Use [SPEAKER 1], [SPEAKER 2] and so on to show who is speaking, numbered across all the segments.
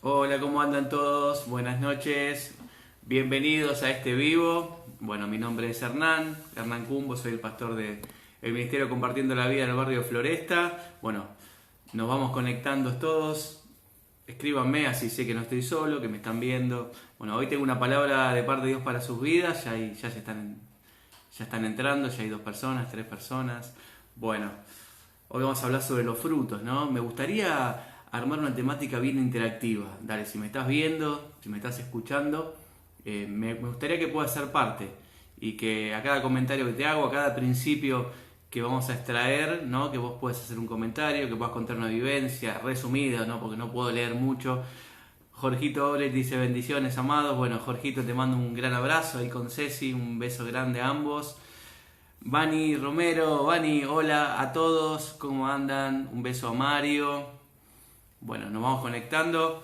[SPEAKER 1] Hola, ¿cómo andan todos? Buenas noches. Bienvenidos a este vivo. Bueno, mi nombre es Hernán Cumbo, soy el pastor del Ministerio Compartiendo la Vida en el barrio Floresta. Bueno, nos vamos conectando todos. Escríbanme, así sé que no estoy solo, que me están viendo. Bueno, hoy tengo una palabra de parte de Dios para sus vidas. Ya están entrando, ya hay 2 personas, 3 personas. Bueno, hoy vamos a hablar sobre los frutos, ¿no? Me gustaría armar una temática bien interactiva. Dale, si me estás viendo, si me estás escuchando, me gustaría que puedas ser parte y que a cada comentario que te hago, a cada principio que vamos a extraer, ¿no? Que vos puedas hacer un comentario, que puedas contar una vivencia resumida, ¿no? Porque no puedo leer mucho. Jorgito Oret dice bendiciones, amados. Bueno, Jorgito, te mando un gran abrazo ahí con Ceci, un beso grande a ambos. Vani Romero, Vani, hola a todos, ¿cómo andan? Un beso a Mario. Bueno, nos vamos conectando.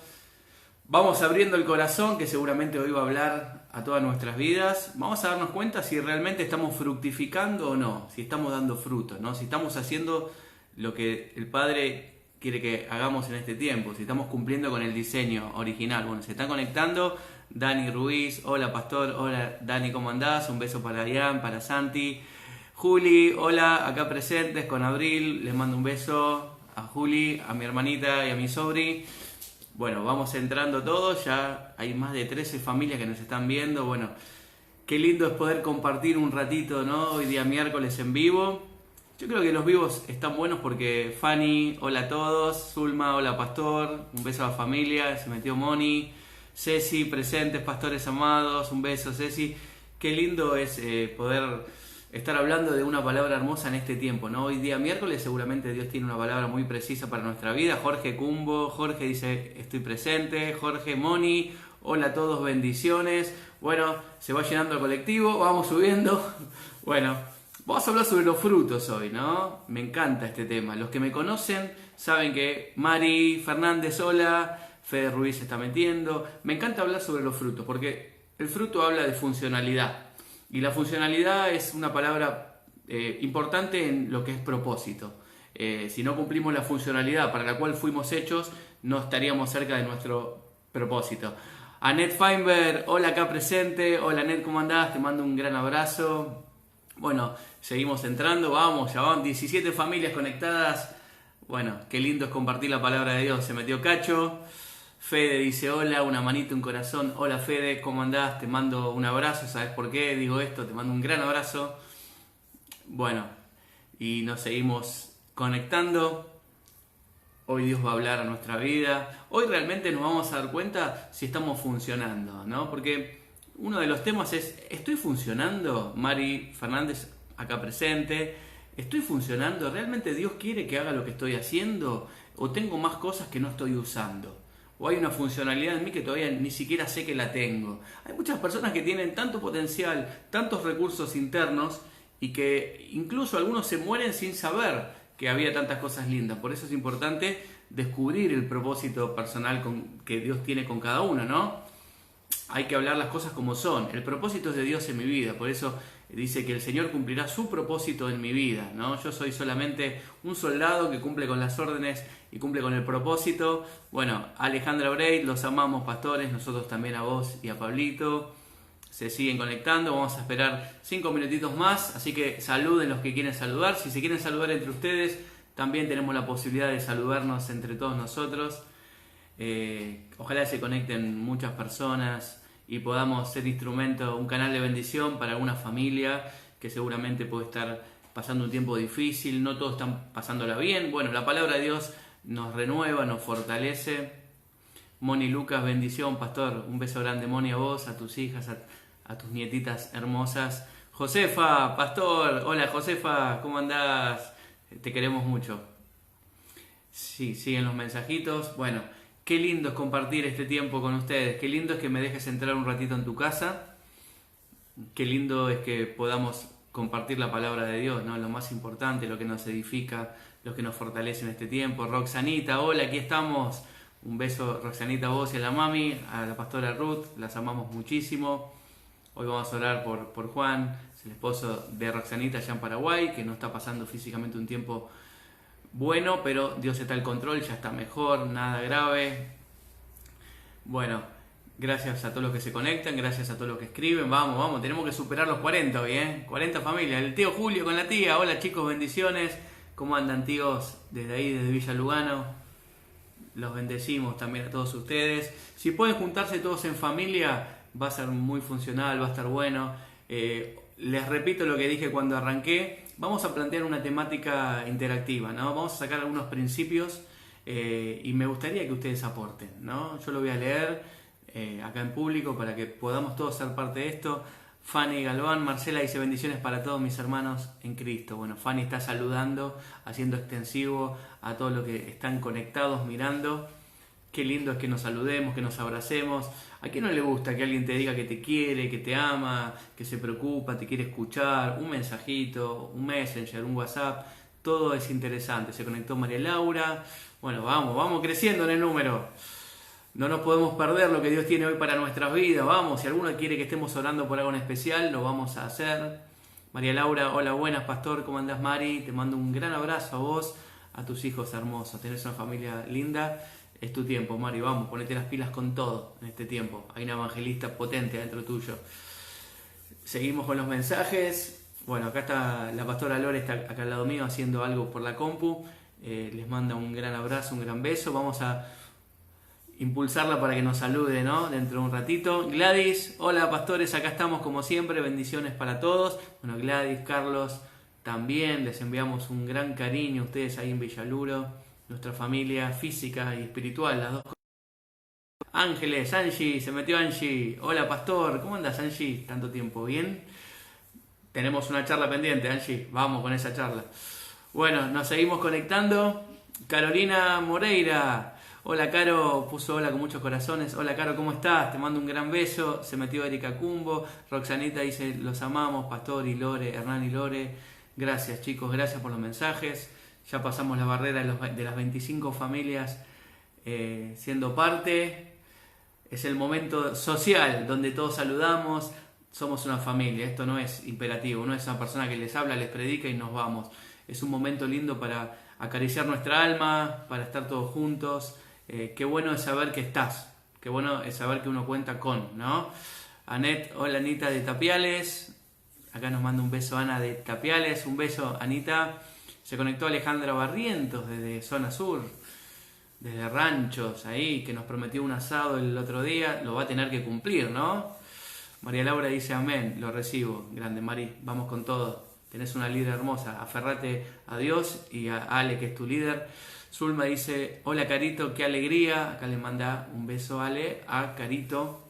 [SPEAKER 1] Vamos abriendo el corazón, que seguramente hoy va a hablar a todas nuestras vidas. Vamos a darnos cuenta si realmente estamos fructificando o no, si estamos dando frutos, ¿no? Si estamos haciendo lo que el Padre quiere que hagamos en este tiempo, si estamos cumpliendo con el diseño original. Bueno, se están conectando Dani Ruiz, hola Pastor, hola Dani, ¿cómo andás? Un beso para Ian, para Santi. Juli, hola, acá presentes con Abril, les mando un beso a Juli, a mi hermanita y a mi sobri. Bueno, vamos entrando todos, ya hay más de 13 familias que nos están viendo. Bueno, qué lindo es poder compartir un ratito, ¿no? Hoy día miércoles en vivo. Yo creo que los vivos están buenos porque Fanny, hola a todos, Zulma, hola Pastor, un beso a la familia, se metió Moni, Ceci, presentes, pastores amados, un beso Ceci. Qué lindo es poder estar hablando de una palabra hermosa en este tiempo, ¿no? Hoy día miércoles seguramente Dios tiene una palabra muy precisa para nuestra vida. Jorge Cumbo, Jorge dice estoy presente, Jorge Moni, hola a todos, bendiciones. Bueno, se va llenando el colectivo, vamos subiendo. Bueno, vamos a hablar sobre los frutos hoy, ¿no? Me encanta este tema. Los que me conocen saben que Mari Fernández, hola, Fede Ruiz se está metiendo. Me encanta hablar sobre los frutos porque el fruto habla de funcionalidad. Y la funcionalidad es una palabra importante en lo que es propósito. Si no cumplimos la funcionalidad para la cual fuimos hechos, no estaríamos cerca de nuestro propósito. Annette Feinberg, hola acá presente. Hola Annette, ¿cómo andás? Te mando un gran abrazo. Bueno, seguimos entrando, vamos, ya van 17 familias conectadas. Bueno, qué lindo es compartir la palabra de Dios. Se metió Cacho. Fede dice hola, una manita, un corazón. Hola Fede, ¿cómo andás? Te mando un abrazo, ¿sabes por qué digo esto? Te mando un gran abrazo. Bueno, y nos seguimos conectando. Hoy Dios va a hablar a nuestra vida. Hoy realmente nos vamos a dar cuenta si estamos funcionando, ¿no? Porque uno de los temas es, ¿estoy funcionando? Mari Fernández acá presente. ¿Estoy funcionando? ¿Realmente Dios quiere que haga lo que estoy haciendo? ¿O tengo más cosas que no estoy usando? ¿O hay una funcionalidad en mí que todavía ni siquiera sé que la tengo? Hay muchas personas que tienen tanto potencial, tantos recursos internos y que incluso algunos se mueren sin saber que había tantas cosas lindas. Por eso es importante descubrir el propósito personal que Dios tiene con cada uno, ¿no? Hay que hablar las cosas como son. El propósito es de Dios en mi vida, por eso dice que el Señor cumplirá su propósito en mi vida, ¿no? Yo soy solamente un soldado que cumple con las órdenes y cumple con el propósito. Bueno, Alejandra Braid, los amamos pastores, nosotros también a vos y a Pablito. Se siguen conectando, vamos a esperar 5 minutitos más, así que saluden los que quieren saludar. Si se quieren saludar entre ustedes, también tenemos la posibilidad de saludarnos entre todos nosotros. Ojalá se conecten muchas personas y podamos ser instrumento, un canal de bendición para alguna familia que seguramente puede estar pasando un tiempo difícil, no todos están pasándola bien. Bueno, la palabra de Dios nos renueva, nos fortalece. Moni Lucas, bendición, pastor, un beso grande Moni a vos, a tus hijas, a tus nietitas hermosas. Josefa, pastor, hola Josefa, ¿cómo andás? Te queremos mucho. Sí, siguen los mensajitos. Bueno, qué lindo es compartir este tiempo con ustedes. Qué lindo es que me dejes entrar un ratito en tu casa. Qué lindo es que podamos compartir la palabra de Dios, ¿no? Lo más importante, lo que nos edifica, lo que nos fortalece en este tiempo. Roxanita, hola, aquí estamos. Un beso, Roxanita, a vos y a la mami, a la pastora Ruth, las amamos muchísimo. Hoy vamos a orar por Juan, es el esposo de Roxanita allá en Paraguay, que no está pasando físicamente un tiempo bueno, pero Dios está al control, ya está mejor, nada grave. Bueno, gracias a todos los que se conectan, gracias a todos los que escriben. Vamos, vamos, tenemos que superar los 40 hoy, ¿eh? 40 familias. El tío Julio con la tía. Hola chicos, bendiciones. ¿Cómo andan tíos desde ahí, desde Villa Lugano? Los bendecimos también a todos ustedes. Si pueden juntarse todos en familia, va a ser muy funcional, va a estar bueno. Les repito lo que dije cuando arranqué. Vamos a plantear una temática interactiva, ¿no? Vamos a sacar algunos principios y me gustaría que ustedes aporten, ¿no? Yo lo voy a leer acá en público para que podamos todos ser parte de esto. Fanny Galván, Marcela dice bendiciones para todos mis hermanos en Cristo. Bueno, Fanny está saludando, haciendo extensivo a todos los que están conectados, mirando. Qué lindo es que nos saludemos, que nos abracemos. ¿A quién no le gusta que alguien te diga que te quiere, que te ama, que se preocupa, te quiere escuchar? Un mensajito, un messenger, un WhatsApp, todo es interesante. Se conectó María Laura. Bueno, vamos creciendo en el número. No nos podemos perder lo que Dios tiene hoy para nuestras vidas. Vamos, si alguno quiere que estemos orando por algo en especial, lo vamos a hacer. María Laura, hola, buenas, pastor, ¿cómo andás, Mari? Te mando un gran abrazo a vos, a tus hijos hermosos. Tenés una familia linda. Es tu tiempo, Mari, vamos, ponete las pilas con todo en este tiempo. Hay una evangelista potente adentro tuyo. Seguimos con los mensajes. Bueno, acá está la pastora Lore, está acá al lado mío haciendo algo por la compu. Les manda un gran abrazo, un gran beso. Vamos a impulsarla para que nos salude, ¿no? Dentro de un ratito. Gladys, hola pastores, acá estamos como siempre, bendiciones para todos. Bueno, Gladys, Carlos, también les enviamos un gran cariño a ustedes ahí en Villaluro, nuestra familia física y espiritual, las dos cosas. Ángeles, Angie, se metió Angie. Hola pastor, ¿cómo andas Angie? Tanto tiempo, ¿bien? Tenemos una charla pendiente, Angie, vamos con esa charla. Bueno, nos seguimos conectando. Carolina Moreira. Hola Caro, puso hola con muchos corazones. Hola Caro, ¿cómo estás? Te mando un gran beso. Se metió Erika Cumbo. Roxanita dice, los amamos, Pastor y Lore, Hernán y Lore. Gracias chicos, gracias por los mensajes. Ya pasamos la barrera de las 25 familias siendo parte. Es el momento social donde todos saludamos. Somos una familia, esto no es imperativo, no es una persona que les habla, les predica y nos vamos. Es un momento lindo para acariciar nuestra alma, para estar todos juntos. Qué bueno es saber que estás, qué bueno es saber que uno cuenta con, ¿no? Anet, hola Anita de Tapiales, acá nos manda un beso Ana de Tapiales, un beso Anita. Se conectó Alejandra Barrientos desde Zona Sur, desde Ranchos, ahí, que nos prometió un asado el otro día, lo va a tener que cumplir, ¿no? María Laura dice amén, lo recibo, grande Mari, vamos con todo. Tenés una líder hermosa, aferrate a Dios y a Ale, que es tu líder. Zulma dice, hola Carito, qué alegría. Acá le manda un beso Ale a Carito,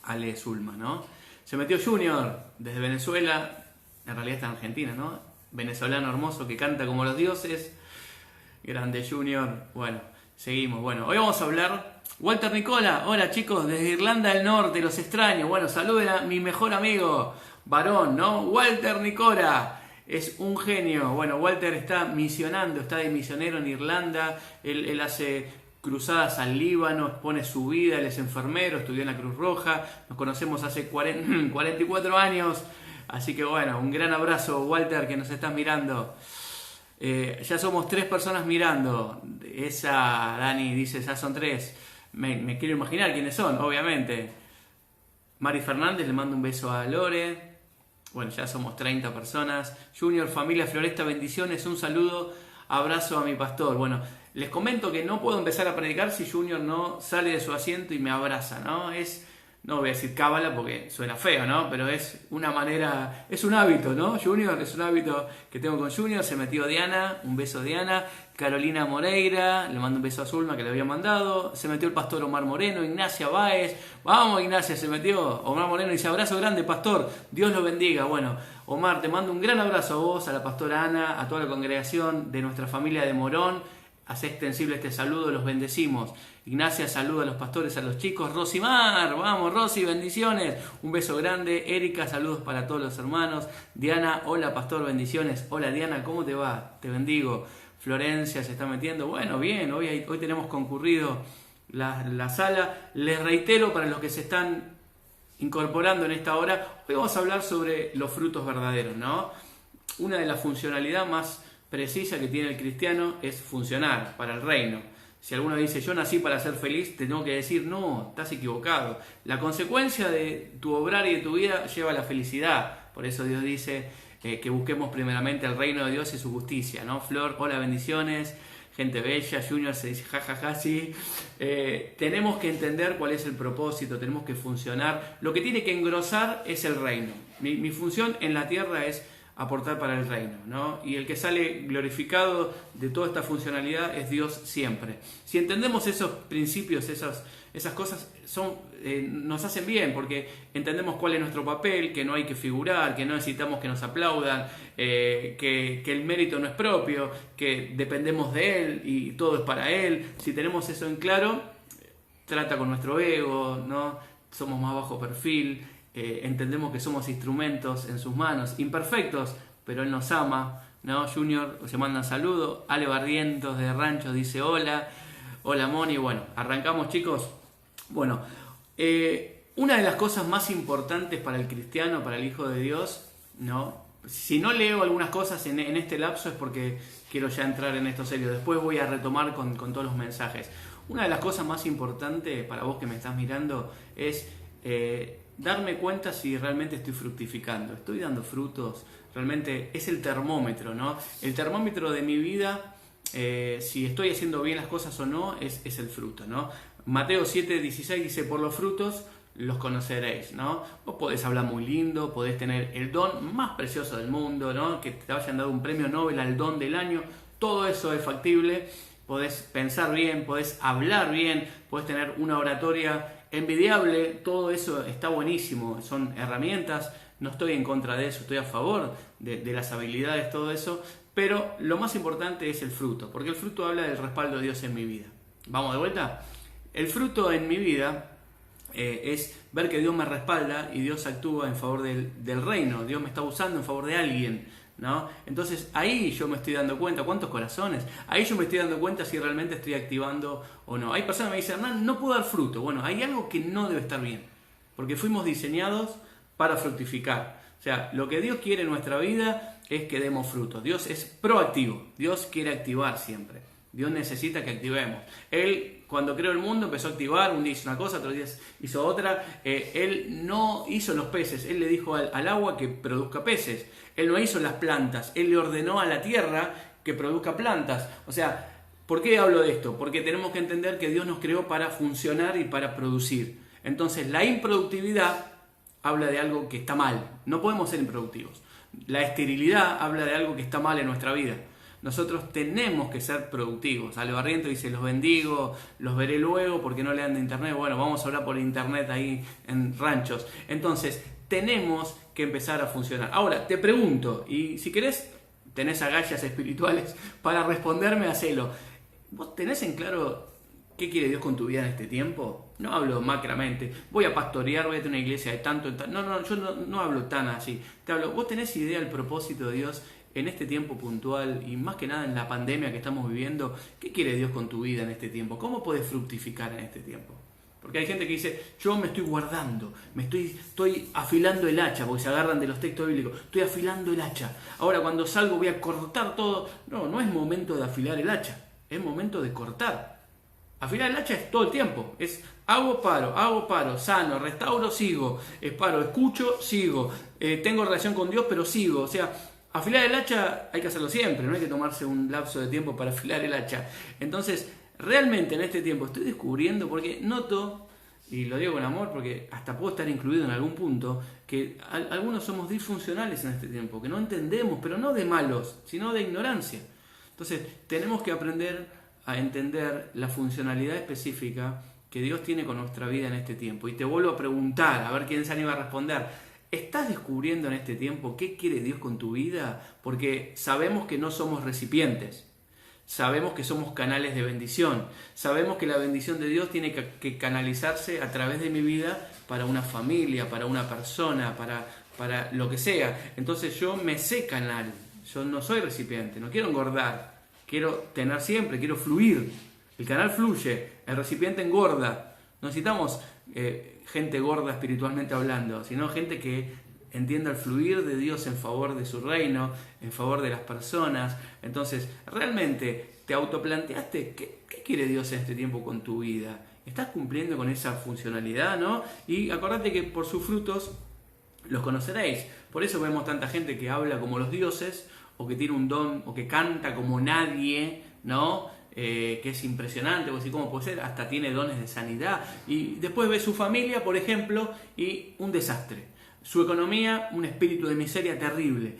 [SPEAKER 1] Ale Zulma, ¿no? Se metió Junior desde Venezuela, en realidad está en Argentina, ¿no? Venezolano hermoso que canta como los dioses. Grande Junior. Bueno, seguimos. Bueno, hoy vamos a hablar... Walter Nicola, hola chicos, desde Irlanda del Norte, los extraño. Bueno, saluden a mi mejor amigo, varón, ¿no? Walter Nicola. Es un genio. Bueno, Walter está misionando, está de misionero en Irlanda. Él hace cruzadas al Líbano, expone su vida, él es enfermero, estudió en la Cruz Roja. Nos conocemos hace 44 años. Así que bueno, un gran abrazo, Walter, que nos estás mirando. Ya somos 3 personas mirando. Esa, Dani, dice, ya son 3. Me quiero imaginar quiénes son, obviamente. Mari Fernández, le mando un beso a Lore. Bueno, ya somos 30 personas. Junior, familia Floresta, bendiciones, un saludo, abrazo a mi pastor. Bueno, les comento que no puedo empezar a predicar si Junior no sale de su asiento y me abraza, ¿no? No voy a decir cábala porque suena feo, ¿no? Pero es una manera, es un hábito, ¿no? Junior, es un hábito que tengo con Junior. Se metió Diana, un beso Diana. Carolina Moreira, le mando un beso a Zulma que le había mandado. Se metió el pastor Omar Moreno, Ignacia Báez. Vamos Ignacia, se metió Omar Moreno, dice abrazo grande pastor, Dios lo bendiga. Bueno, Omar, te mando un gran abrazo a vos, a la pastora Ana, a toda la congregación de nuestra familia de Morón. Hacé extensible este saludo, los bendecimos. Ignacia saluda a los pastores, a los chicos. Rosimar, vamos Rosy, bendiciones. Un beso grande. Erika, saludos para todos los hermanos. Diana, hola pastor, bendiciones. Hola Diana, ¿cómo te va? Te bendigo. Florencia se está metiendo. Bueno, bien, hoy tenemos concurrido la sala. Les reitero para los que se están incorporando en esta hora, hoy vamos a hablar sobre los frutos verdaderos, ¿no? Una de las funcionalidades más precisa que tiene el cristiano es funcionar para el reino. Si alguno dice, yo nací para ser feliz, te tengo que decir, no, estás equivocado. La consecuencia de tu obrar y de tu vida lleva a la felicidad. Por eso Dios dice que busquemos primeramente el reino de Dios y su justicia, ¿no? Flor, hola, bendiciones. Gente bella, Junior se dice jajaja, sí. Tenemos que entender cuál es el propósito, tenemos que funcionar. Lo que tiene que engrosar es el reino. Mi función en la tierra es aportar para el reino, ¿no? Y el que sale glorificado de toda esta funcionalidad es Dios siempre. Si entendemos esos principios, esas cosas nos hacen bien, porque entendemos cuál es nuestro papel, que no hay que figurar, que no necesitamos que nos aplaudan, que el mérito no es propio, que dependemos de Él y todo es para Él. Si tenemos eso en claro, trata con nuestro ego, ¿no? Somos más bajo perfil. Entendemos que somos instrumentos en sus manos, imperfectos, pero Él nos ama, ¿no? Junior se manda saludo, Ale Barrientos de Rancho dice hola, hola Moni. Bueno, arrancamos, chicos. Bueno, una de las cosas más importantes para el cristiano, para el Hijo de Dios, ¿no? Si no leo algunas cosas en este lapso es porque quiero ya entrar en esto serio, después voy a retomar con todos los mensajes. Una de las cosas más importantes para vos que me estás mirando es darme cuenta si realmente estoy fructificando, estoy dando frutos, realmente es el termómetro, ¿no? El termómetro de mi vida, si estoy haciendo bien las cosas o no, es el fruto, ¿no? Mateo 7:16 dice, por los frutos los conoceréis, ¿no? Vos podés hablar muy lindo, podés tener el don más precioso del mundo, ¿no? Que te hayan dado un premio Nobel al don del año, todo eso es factible, podés pensar bien, podés hablar bien, podés tener una oratoria envidiable, todo eso está buenísimo, son herramientas, no estoy en contra de eso, estoy a favor de las habilidades, todo eso, pero lo más importante es el fruto, porque el fruto habla del respaldo de Dios en mi vida. ¿Vamos de vuelta? El fruto en mi vida es ver que Dios me respalda y Dios actúa en favor del reino, Dios me está usando en favor de alguien, ¿no? Entonces ahí yo me estoy dando cuenta, ¿cuántos corazones? Ahí yo me estoy dando cuenta si realmente estoy activando o no. Hay personas que me dicen, Hernán, no puedo dar fruto. Bueno, hay algo que no debe estar bien, porque fuimos diseñados para fructificar. O sea, lo que Dios quiere en nuestra vida es que demos fruto. Dios es proactivo, Dios quiere activar siempre. Dios necesita que activemos. Él, cuando creó el mundo, empezó a activar. Un día hizo una cosa, otro día hizo otra. Él no hizo los peces. Él le dijo al agua que produzca peces. Él no hizo las plantas. Él le ordenó a la tierra que produzca plantas. O sea, ¿por qué hablo de esto? Porque tenemos que entender que Dios nos creó para funcionar y para producir. Entonces, la improductividad habla de algo que está mal. No podemos ser improductivos. La esterilidad habla de algo que está mal en nuestra vida. Nosotros tenemos que ser productivos. Ale Barriento dice, los bendigo, los veré luego porque no lean de internet. Bueno, vamos a hablar por internet ahí en Ranchos. Entonces, tenemos que empezar a funcionar. Ahora, te pregunto, y si querés, tenés agallas espirituales para responderme, hacelo. ¿Vos tenés en claro qué quiere Dios con tu vida en este tiempo? No hablo macramente, voy a pastorear, voy a tener una iglesia de tanto en tanto. No, yo no hablo tan así. Te hablo, ¿vos tenés idea del propósito de Dios en este tiempo puntual y más que nada en la pandemia que estamos viviendo? ¿Qué quiere Dios con tu vida en este tiempo? ¿Cómo puedes fructificar en este tiempo? Porque hay gente que dice, yo me estoy guardando, estoy afilando el hacha, porque se agarran de los textos bíblicos, estoy afilando el hacha. Ahora cuando salgo voy a cortar todo. No es momento de afilar el hacha, es momento de cortar. Afilar el hacha es todo el tiempo, es hago, paro, sano, restauro, sigo, paro, escucho, sigo, tengo relación con Dios, pero sigo. O sea, afilar el hacha hay que hacerlo siempre, no hay que tomarse un lapso de tiempo para afilar el hacha. Entonces, realmente en este tiempo estoy descubriendo, porque noto, y lo digo con amor porque hasta puedo estar incluido en algún punto, que algunos somos disfuncionales en este tiempo, que no entendemos, pero no de malos, sino de ignorancia. Entonces, tenemos que aprender a entender la funcionalidad específica que Dios tiene con nuestra vida en este tiempo. Y te vuelvo a preguntar, a ver quién se anima a responder. ¿Estás descubriendo en este tiempo qué quiere Dios con tu vida? Porque sabemos que no somos recipientes. Sabemos que somos canales de bendición. Sabemos que la bendición de Dios tiene que canalizarse a través de mi vida para una familia, para una persona, para lo que sea. Entonces yo me sé canal. Yo no soy recipiente, no quiero engordar. Quiero tener siempre, quiero fluir. El canal fluye, el recipiente engorda. No necesitamos gente gorda espiritualmente hablando, sino gente que entienda el fluir de Dios en favor de su reino, en favor de las personas. Entonces, realmente ¿Te autoplanteaste qué quiere Dios en este tiempo con tu vida? ¿Estás cumpliendo con esa funcionalidad, no? Y acordate que por sus frutos los conoceréis. Por eso vemos tanta gente que habla como los dioses, o que tiene un don, o que canta como nadie, ¿no? Que es impresionante, o ¿cómo puede ser? Hasta tiene dones de sanidad. Y después ve su familia, por ejemplo, y un desastre. Su economía, un espíritu de miseria terrible.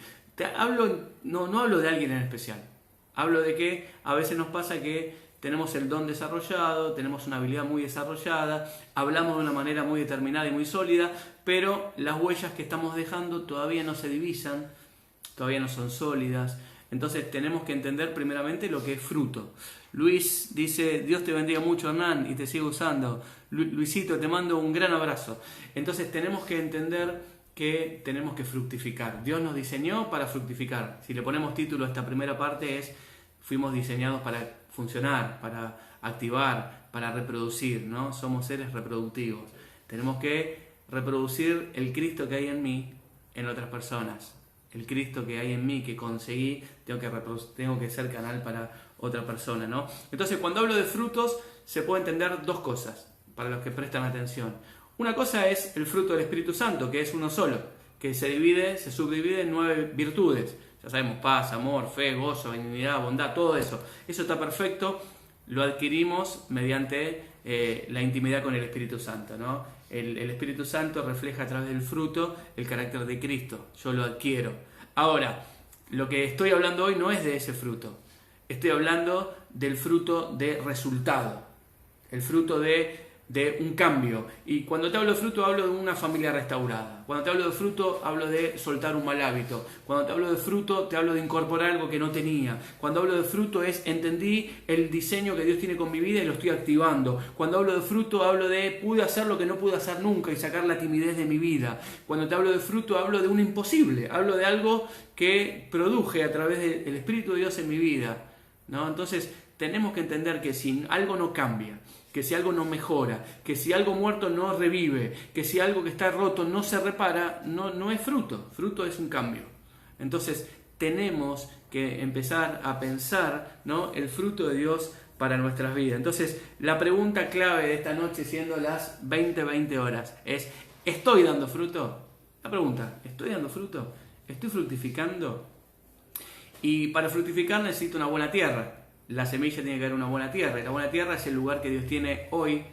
[SPEAKER 1] No hablo de alguien en especial. Hablo de que a veces nos pasa que tenemos el don desarrollado, tenemos una habilidad muy desarrollada, hablamos de una manera muy determinada y muy sólida, pero las huellas que estamos dejando todavía no se divisan, todavía no son sólidas. Entonces tenemos que entender primeramente lo que es fruto. Luis dice, Dios te bendiga mucho, Hernán, y te sigo usando. Luisito, te mando un gran abrazo. Entonces tenemos que entender que tenemos que fructificar. Dios nos diseñó para fructificar. Si le ponemos título a esta primera parte es, fuimos diseñados para funcionar, para activar, para reproducir, ¿no? Somos seres reproductivos. Tenemos que reproducir el Cristo que hay en mí en otras personas. El Cristo que hay en mí, que conseguí, tengo que ser canal para otra persona, ¿no? Entonces, cuando hablo de frutos, se puede entender dos cosas, para los que prestan atención. Una cosa es el fruto del Espíritu Santo, que es uno solo, que se subdivide en 9 virtudes. Ya sabemos, paz, amor, fe, gozo, benignidad, bondad, todo eso. Eso está perfecto, lo adquirimos mediante la intimidad con el Espíritu Santo, ¿no? El Espíritu Santo refleja a través del fruto el carácter de Cristo, yo lo adquiero. Ahora, lo que estoy hablando hoy no es de ese fruto, estoy hablando del fruto de resultado, el fruto de un cambio. Y cuando te hablo de fruto, hablo de una familia restaurada. Cuando te hablo de fruto, hablo de soltar un mal hábito. Cuando te hablo de fruto, te hablo de incorporar algo que no tenía. Cuando hablo de fruto entendí el diseño que Dios tiene con mi vida y lo estoy activando. Cuando hablo de fruto, hablo de pude hacer lo que no pude hacer nunca y sacar la timidez de mi vida. Cuando te hablo de fruto, hablo de un imposible. Hablo de algo que produje a través del Espíritu de Dios en mi vida, ¿no? Entonces, tenemos que entender que si algo no cambia, que si algo no mejora, que si algo muerto no revive, que si algo que está roto no se repara, no es fruto. Fruto es un cambio. Entonces tenemos que empezar a pensar, ¿no?, el fruto de Dios para nuestras vidas. Entonces la pregunta clave de esta noche, siendo las 20 horas, es ¿estoy dando fruto? La pregunta, ¿estoy dando fruto? ¿Estoy fructificando? Y para fructificar necesito una buena tierra. La semilla tiene que haber una buena tierra, y la buena tierra es el lugar que Dios tiene hoy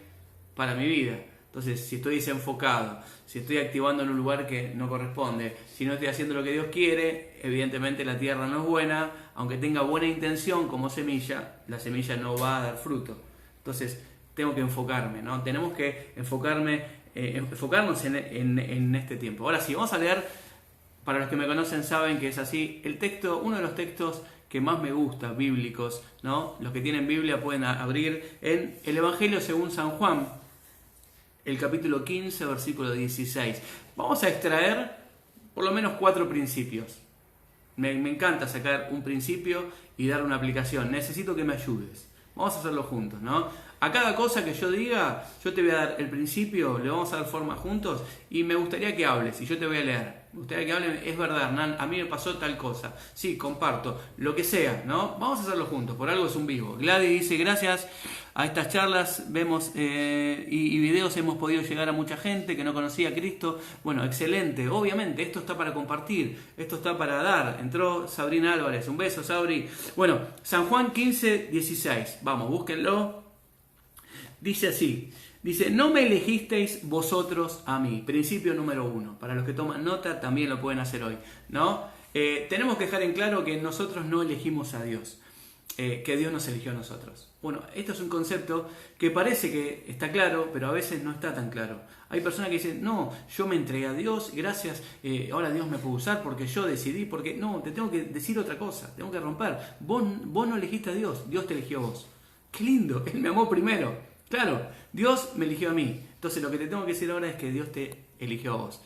[SPEAKER 1] para mi vida. Entonces, si estoy desenfocado, si estoy activando en un lugar que no corresponde, si no estoy haciendo lo que Dios quiere, evidentemente la tierra no es buena, aunque tenga buena intención como semilla, la semilla no va a dar fruto. Entonces, tengo que enfocarme, ¿no? Tenemos que enfocarnos en este tiempo. Ahora sí, vamos a leer, para los que me conocen saben que es así, uno de los textos que más me gusta, bíblicos, ¿no? Los que tienen Biblia pueden abrir en el Evangelio según San Juan, el capítulo 15, versículo 16. Vamos a extraer por lo menos 4 principios. Me encanta sacar un principio y dar una aplicación. Necesito que me ayudes. Vamos a hacerlo juntos, ¿no? A cada cosa que yo diga, yo te voy a dar el principio, le vamos a dar forma juntos y me gustaría que hables y yo te voy a leer. Me gustaría que hables, es verdad, Hernán, a mí me pasó tal cosa. Sí, comparto, lo que sea, ¿no? Vamos a hacerlo juntos, por algo es un vivo. Gladys dice, gracias a estas charlas vemos y videos hemos podido llegar a mucha gente que no conocía a Cristo. Bueno, excelente, obviamente, esto está para compartir, esto está para dar. Entró Sabrina Álvarez, un beso, Sabri. Bueno, San Juan 15, 16, vamos, búsquenlo. Dice así, dice, no me elegisteis vosotros a mí. Principio número 1. Para los que toman nota también lo pueden hacer hoy, ¿no? Tenemos que dejar en claro que nosotros no elegimos a Dios, que Dios nos eligió a nosotros. Bueno, esto es un concepto que parece que está claro, pero a veces no está tan claro. Hay personas que dicen, no, yo me entregué a Dios, gracias, ahora Dios me puede usar porque yo decidí, porque no, te tengo que decir otra cosa, tengo que romper. Vos no elegiste a Dios, Dios te eligió a vos. Qué lindo, Él me amó primero. Claro, Dios me eligió a mí. Entonces lo que te tengo que decir ahora es que Dios te eligió a vos.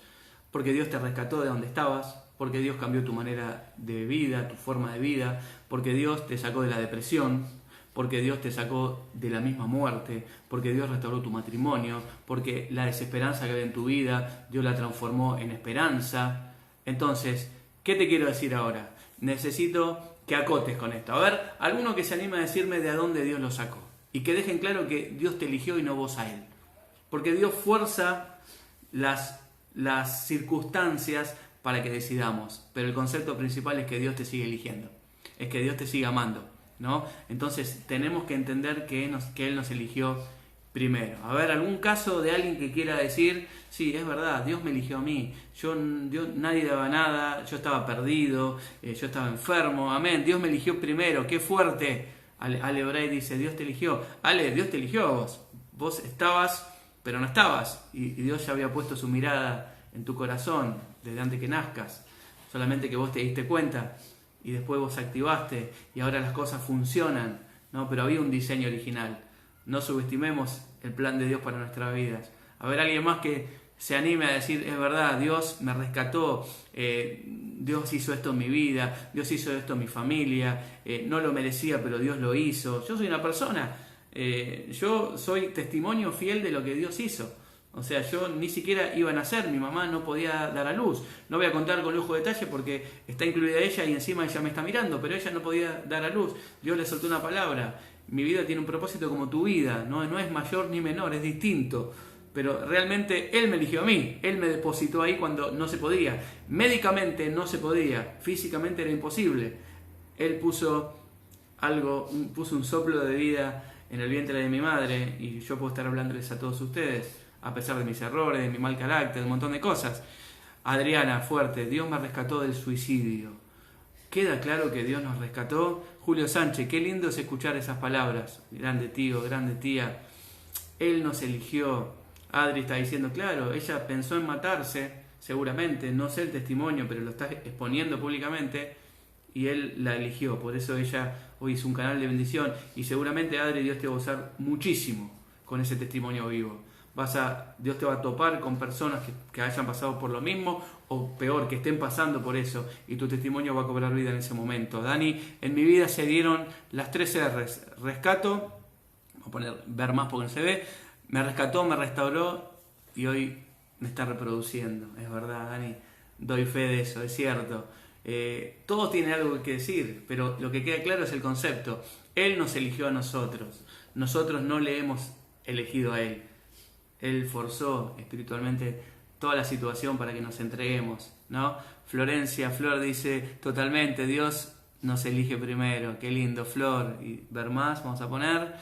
[SPEAKER 1] Porque Dios te rescató de donde estabas, porque Dios cambió tu manera de vida, tu forma de vida, porque Dios te sacó de la depresión, porque Dios te sacó de la misma muerte, porque Dios restauró tu matrimonio, porque la desesperanza que había en tu vida, Dios la transformó en esperanza. Entonces, ¿qué te quiero decir ahora? Necesito que acotes con esto. A ver, alguno que se anime a decirme de a dónde Dios lo sacó. Y que dejen claro que Dios te eligió y no vos a Él. Porque Dios fuerza las circunstancias para que decidamos. Pero el concepto principal es que Dios te sigue eligiendo. Es que Dios te sigue amando, ¿no? Entonces tenemos que entender que Él nos eligió primero. A ver, algún caso de alguien que quiera decir, sí, es verdad, Dios me eligió a mí, nadie daba nada, yo estaba perdido, yo estaba enfermo, amén, Dios me eligió primero, qué fuerte. Ale Bray dice, Dios te eligió. Ale, Dios te eligió a vos. Vos estabas, pero no estabas, y Dios ya había puesto su mirada en tu corazón desde antes que nazcas, solamente que vos te diste cuenta y después vos activaste y ahora las cosas funcionan, ¿no? Pero había un diseño original. No subestimemos el plan de Dios para nuestras vidas. A ver, alguien más que se anime a decir, es verdad, Dios me rescató, Dios hizo esto en mi vida, Dios hizo esto en mi familia, no lo merecía, pero Dios lo hizo. Yo soy una persona, yo soy testimonio fiel de lo que Dios hizo. O sea, yo ni siquiera iba a nacer, mi mamá no podía dar a luz. No voy a contar con lujo de detalle porque está incluida ella y encima ella me está mirando, pero ella no podía dar a luz. Dios le soltó una palabra. Mi vida tiene un propósito como tu vida, no es mayor ni menor, es distinto. Pero realmente Él me eligió a mí, Él me depositó ahí cuando no se podía. Médicamente no se podía, físicamente era imposible. Él puso un soplo de vida en el vientre de mi madre y yo puedo estar hablándoles a todos ustedes, a pesar de mis errores, de mi mal carácter, de un montón de cosas. Adriana, fuerte, Dios me rescató del suicidio. ¿Queda claro que Dios nos rescató? Julio Sánchez, qué lindo es escuchar esas palabras. Grande tío, grande tía. Él nos eligió. Adri está diciendo, claro, ella pensó en matarse, seguramente, no sé el testimonio, pero lo está exponiendo públicamente, y Él la eligió. Por eso ella hoy hizo un canal de bendición, y seguramente, Adri, Dios te va a usar muchísimo con ese testimonio vivo. Dios te va a topar con personas que hayan pasado por lo mismo o peor, que estén pasando por eso y tu testimonio va a cobrar vida en ese momento. Dani, en mi vida se dieron las 3 R's. Rescato, voy a poner ver más porque no se ve, me rescató, me restauró y hoy me está reproduciendo. Es verdad, Dani, doy fe de eso, es cierto. Todos tienen algo que decir, pero lo que queda claro es el concepto. Él nos eligió a nosotros no le hemos elegido a Él. Él forzó espiritualmente toda la situación para que nos entreguemos, ¿no? Florencia, Flor dice, totalmente, Dios nos elige primero. Qué lindo, Flor. Y ver más, vamos a poner.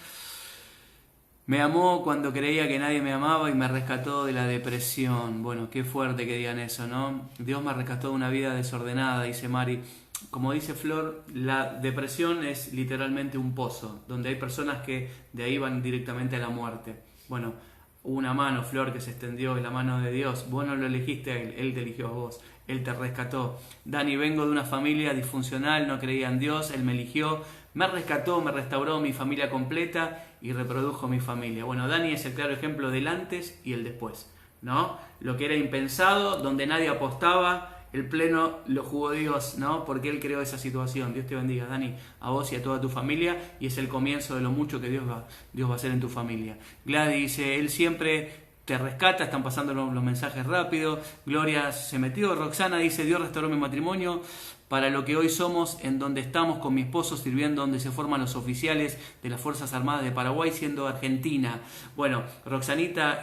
[SPEAKER 1] Me amó cuando creía que nadie me amaba y me rescató de la depresión. Bueno, qué fuerte que digan eso, ¿no? Dios me rescató de una vida desordenada, dice Mari. Como dice Flor, la depresión es literalmente un pozo, donde hay personas que de ahí van directamente a la muerte. Bueno, hubo una mano, Flor, que se extendió, la mano de Dios. Vos no lo elegiste a Él te eligió a vos. Él te rescató. Dani, vengo de una familia disfuncional, no creía en Dios, Él me eligió, me rescató, me restauró mi familia completa y reprodujo mi familia. Bueno, Dani es el claro ejemplo del antes y el después, ¿no? Lo que era impensado, donde nadie apostaba, el pleno lo jugó Dios, ¿no? Porque Él creó esa situación. Dios te bendiga, Dani, a vos y a toda tu familia, y es el comienzo de lo mucho que Dios va a hacer en tu familia. Gladys dice, Él siempre te rescata, están pasando los mensajes rápido. Gloria se metió. Roxana dice, Dios restauró mi matrimonio para lo que hoy somos, en donde estamos con mi esposo sirviendo, donde se forman los oficiales de las Fuerzas Armadas de Paraguay, siendo Argentina. Bueno, Roxanita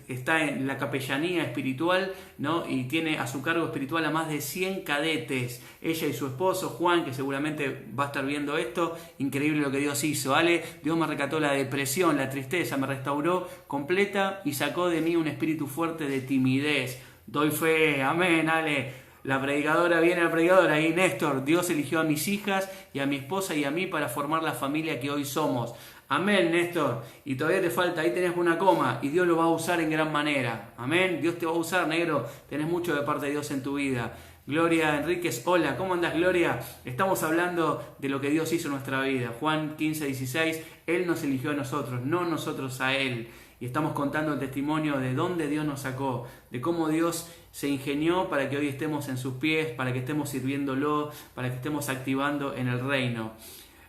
[SPEAKER 1] está en la capellanía espiritual, ¿no? Y tiene a su cargo espiritual a más de 100 cadetes. Ella y su esposo, Juan, que seguramente va a estar viendo esto. Increíble lo que Dios hizo. Ale, Dios me rescató la depresión, la tristeza, me restauró completa y sacó de mí un espíritu fuerte de timidez. Doy fe, amén, Ale. La predicadora, viene la predicadora, y Néstor, Dios eligió a mis hijas y a mi esposa y a mí para formar la familia que hoy somos. Amén, Néstor. Y todavía te falta, ahí tenés una coma, y Dios lo va a usar en gran manera. Amén, Dios te va a usar, negro. Tenés mucho de parte de Dios en tu vida. Gloria Enríquez, hola, ¿cómo andás, Gloria? Estamos hablando de lo que Dios hizo en nuestra vida. Juan 15:16, Él nos eligió a nosotros, no nosotros a Él. Y estamos contando el testimonio de dónde Dios nos sacó, de cómo Dios se ingenió para que hoy estemos en sus pies, para que estemos sirviéndolo, para que estemos activando en el reino.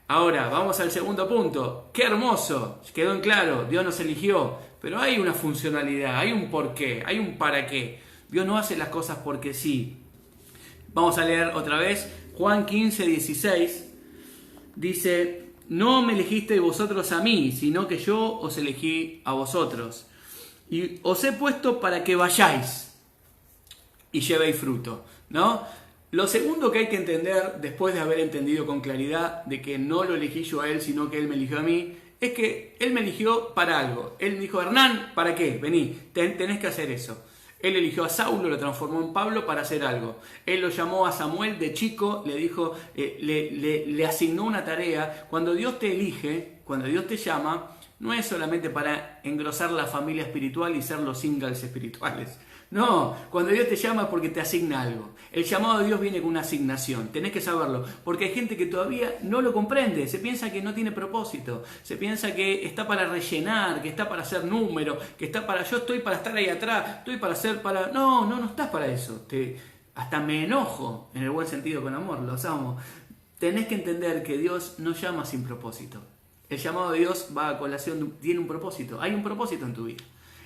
[SPEAKER 1] Ahora, vamos al segundo punto. ¡Qué hermoso! Quedó en claro, Dios nos eligió, pero hay una funcionalidad, hay un porqué, hay un para qué. Dios no hace las cosas porque sí. Vamos a leer otra vez Juan 15, 16, dice: no me elegisteis vosotros a mí, sino que yo os elegí a vosotros. Y os he puesto para que vayáis y llevéis fruto, ¿no? Lo segundo que hay que entender, después de haber entendido con claridad de que no lo elegí yo a él, sino que él me eligió a mí, es que él me eligió para algo. Él me dijo: Hernán, ¿para qué? Vení, tenés que hacer eso. Él eligió a Saulo, lo transformó en Pablo para hacer algo. Él lo llamó a Samuel de chico, le dijo, le asignó una tarea. Cuando Dios te elige, cuando Dios te llama, no es solamente para engrosar la familia espiritual y ser los singles espirituales. No, cuando Dios te llama es porque te asigna algo. El llamado de Dios viene con una asignación, tenés que saberlo, porque hay gente que todavía no lo comprende, se piensa que no tiene propósito, se piensa que está para rellenar, que está para hacer número, que está para, yo estoy para estar ahí atrás, estoy para hacer para... No estás para eso, hasta me enojo, en el buen sentido, con amor, los amo. Tenés que entender que Dios no llama sin propósito. El llamado de Dios va a colación, tiene un propósito, hay un propósito en tu vida.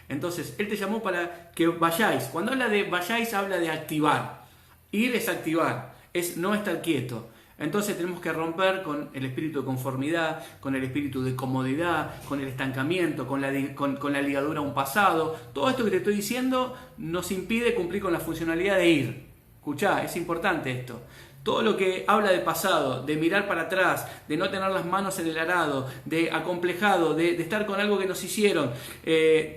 [SPEAKER 1] Entonces, Él te llamó para que vayáis. Cuando habla de vayáis, habla de activar. Ir es activar, es no estar quieto. Entonces tenemos que romper con el espíritu de conformidad, con el espíritu de comodidad, con el estancamiento, con la ligadura a un pasado. Todo esto que te estoy diciendo nos impide cumplir con la funcionalidad de ir. Escuchá, es importante esto. Todo lo que habla de pasado, de mirar para atrás, de no tener las manos en el arado, de acomplejado, de estar con algo que nos hicieron,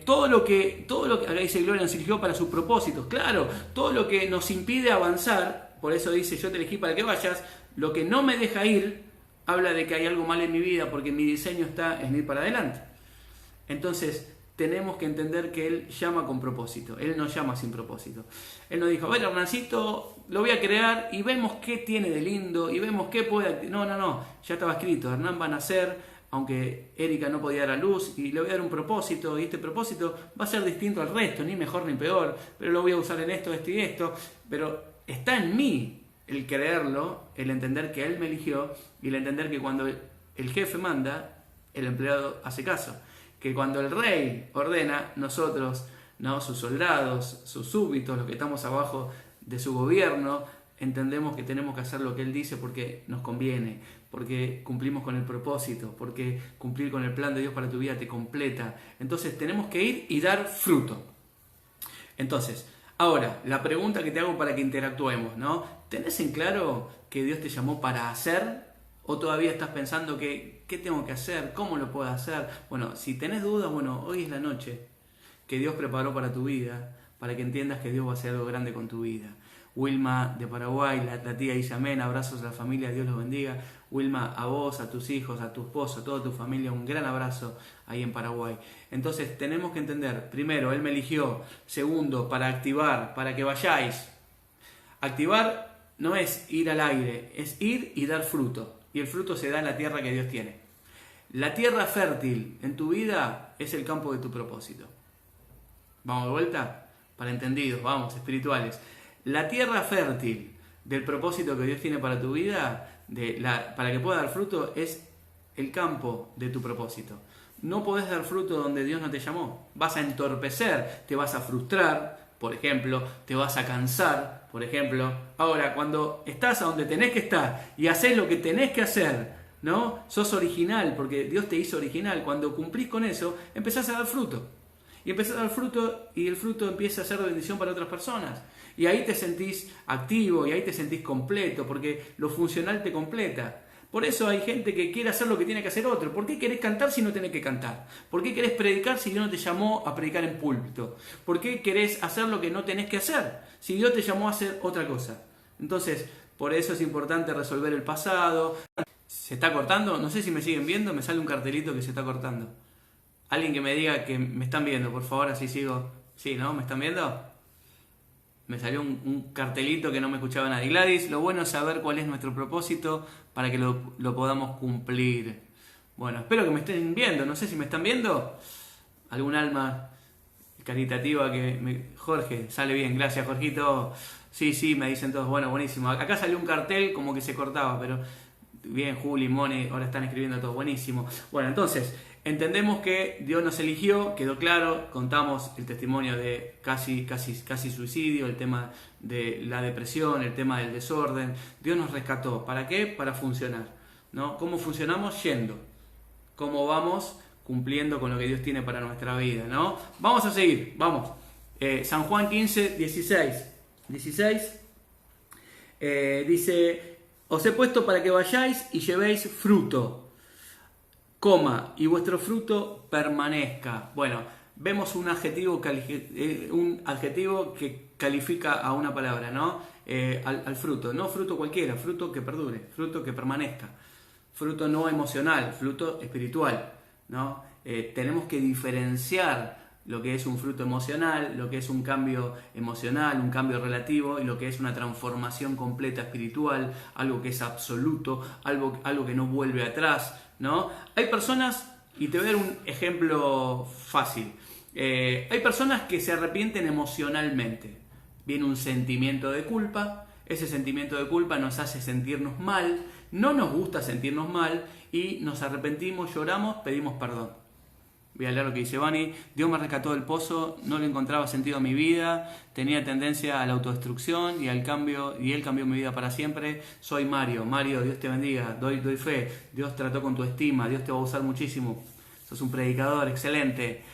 [SPEAKER 1] todo lo que acá dice Gloria nos eligió para sus propósitos, claro, todo lo que nos impide avanzar, por eso dice yo te elegí para que vayas, lo que no me deja ir, habla de que hay algo mal en mi vida porque mi diseño está en ir para adelante. Entonces, tenemos que entender que Él llama con propósito. Él no llama sin propósito. Él nos dijo: a ver, Hernancito, lo voy a crear y vemos qué tiene de lindo y vemos qué puede... No, ya estaba escrito. Hernán va a nacer, aunque Erika no podía dar a luz, y le voy a dar un propósito, y este propósito va a ser distinto al resto, ni mejor ni peor, pero lo voy a usar en esto y esto. Pero está en mí el creerlo, el entender que Él me eligió, y el entender que cuando el jefe manda, el empleado hace caso. Que cuando el rey ordena, nosotros, ¿no?, sus soldados, sus súbditos, los que estamos abajo de su gobierno, entendemos que tenemos que hacer lo que Él dice porque nos conviene, porque cumplimos con el propósito, porque cumplir con el plan de Dios para tu vida te completa. Entonces tenemos que ir y dar fruto. Entonces, ahora, la pregunta que te hago para que interactuemos, ¿no? ¿Tenés en claro que Dios te llamó para hacer? ¿O todavía estás pensando que qué tengo que hacer? ¿Cómo lo puedo hacer? Bueno, si tenés dudas, bueno, hoy es la noche que Dios preparó para tu vida, para que entiendas que Dios va a hacer algo grande con tu vida. Wilma de Paraguay, la tía Isamén, abrazos a la familia, Dios los bendiga. Wilma, a vos, a tus hijos, a tu esposo, a toda tu familia, un gran abrazo ahí en Paraguay. Entonces tenemos que entender, primero, Él me eligió. Segundo, para activar, para que vayáis. Activar no es ir al aire, es ir y dar fruto. Y el fruto se da en la tierra que Dios tiene. La tierra fértil en tu vida es el campo de tu propósito. ¿Vamos de vuelta? Para entendidos, vamos, espirituales. La tierra fértil del propósito que Dios tiene para tu vida, para que pueda dar fruto, es el campo de tu propósito. No podés dar fruto donde Dios no te llamó. Vas a entorpecer, te vas a frustrar, por ejemplo, te vas a cansar, por ejemplo. Ahora, cuando estás a donde tenés que estar y haces lo que tenés que hacer, ¿no? Sos original, porque Dios te hizo original. Cuando cumplís con eso, empezás a dar fruto. Y empezás a dar fruto y el fruto empieza a ser de bendición para otras personas. Y ahí te sentís activo y ahí te sentís completo, porque lo funcional te completa. Por eso hay gente que quiere hacer lo que tiene que hacer otro. ¿Por qué querés cantar si no tenés que cantar? ¿Por qué querés predicar si Dios no te llamó a predicar en púlpito? ¿Por qué querés hacer lo que no tenés que hacer si Dios te llamó a hacer otra cosa? Entonces, por eso es importante resolver el pasado. ¿Se está cortando? No sé si me siguen viendo, me sale un cartelito que se está cortando. Alguien que me diga que me están viendo, por favor, así sigo. Sí, ¿no? ¿Me están viendo? Me salió un cartelito que no me escuchaba nadie. Gladys, lo bueno es saber cuál es nuestro propósito para que lo podamos cumplir. Bueno, espero que me estén viendo. No sé si me están viendo. ¿Algún alma caritativa que Jorge, sale bien, gracias Jorgito. Sí, me dicen todos, bueno, buenísimo. Acá salió un cartel como que se cortaba, pero bien, Juli, Mone, ahora están escribiendo todos, buenísimo. Bueno, entonces, Entendemos que Dios nos eligió, quedó claro, contamos el testimonio de casi suicidio, el tema de la depresión, el tema del desorden. Dios nos rescató. ¿Para qué? Para funcionar, ¿no? ¿Cómo funcionamos? Yendo. ¿Cómo vamos? Cumpliendo con lo que Dios tiene para nuestra vida, ¿no? Vamos a seguir, vamos. San Juan 15, 16. Dice: os he puesto para que vayáis y llevéis fruto, y vuestro fruto permanezca. Bueno, vemos un adjetivo que califica a una palabra, ¿no? Al fruto, no fruto cualquiera, fruto que perdure, fruto que permanezca, fruto no emocional, fruto espiritual, ¿no? Tenemos que diferenciar lo que es un fruto emocional, lo que es un cambio emocional, un cambio relativo, y lo que es una transformación completa espiritual, algo que es absoluto, algo que no vuelve atrás, ¿no? Hay personas, y te voy a dar un ejemplo fácil, hay personas que se arrepienten emocionalmente. Viene un sentimiento de culpa, ese sentimiento de culpa nos hace sentirnos mal, no nos gusta sentirnos mal, y nos arrepentimos, lloramos, pedimos perdón. Voy a leer lo que dice Vani. Dios me rescató del pozo, no le encontraba sentido a mi vida, tenía tendencia a la autodestrucción y Él cambió mi vida para siempre. Soy Mario, Dios te bendiga, doy fe, Dios trató con tu estima, Dios te va a usar muchísimo, sos un predicador, excelente.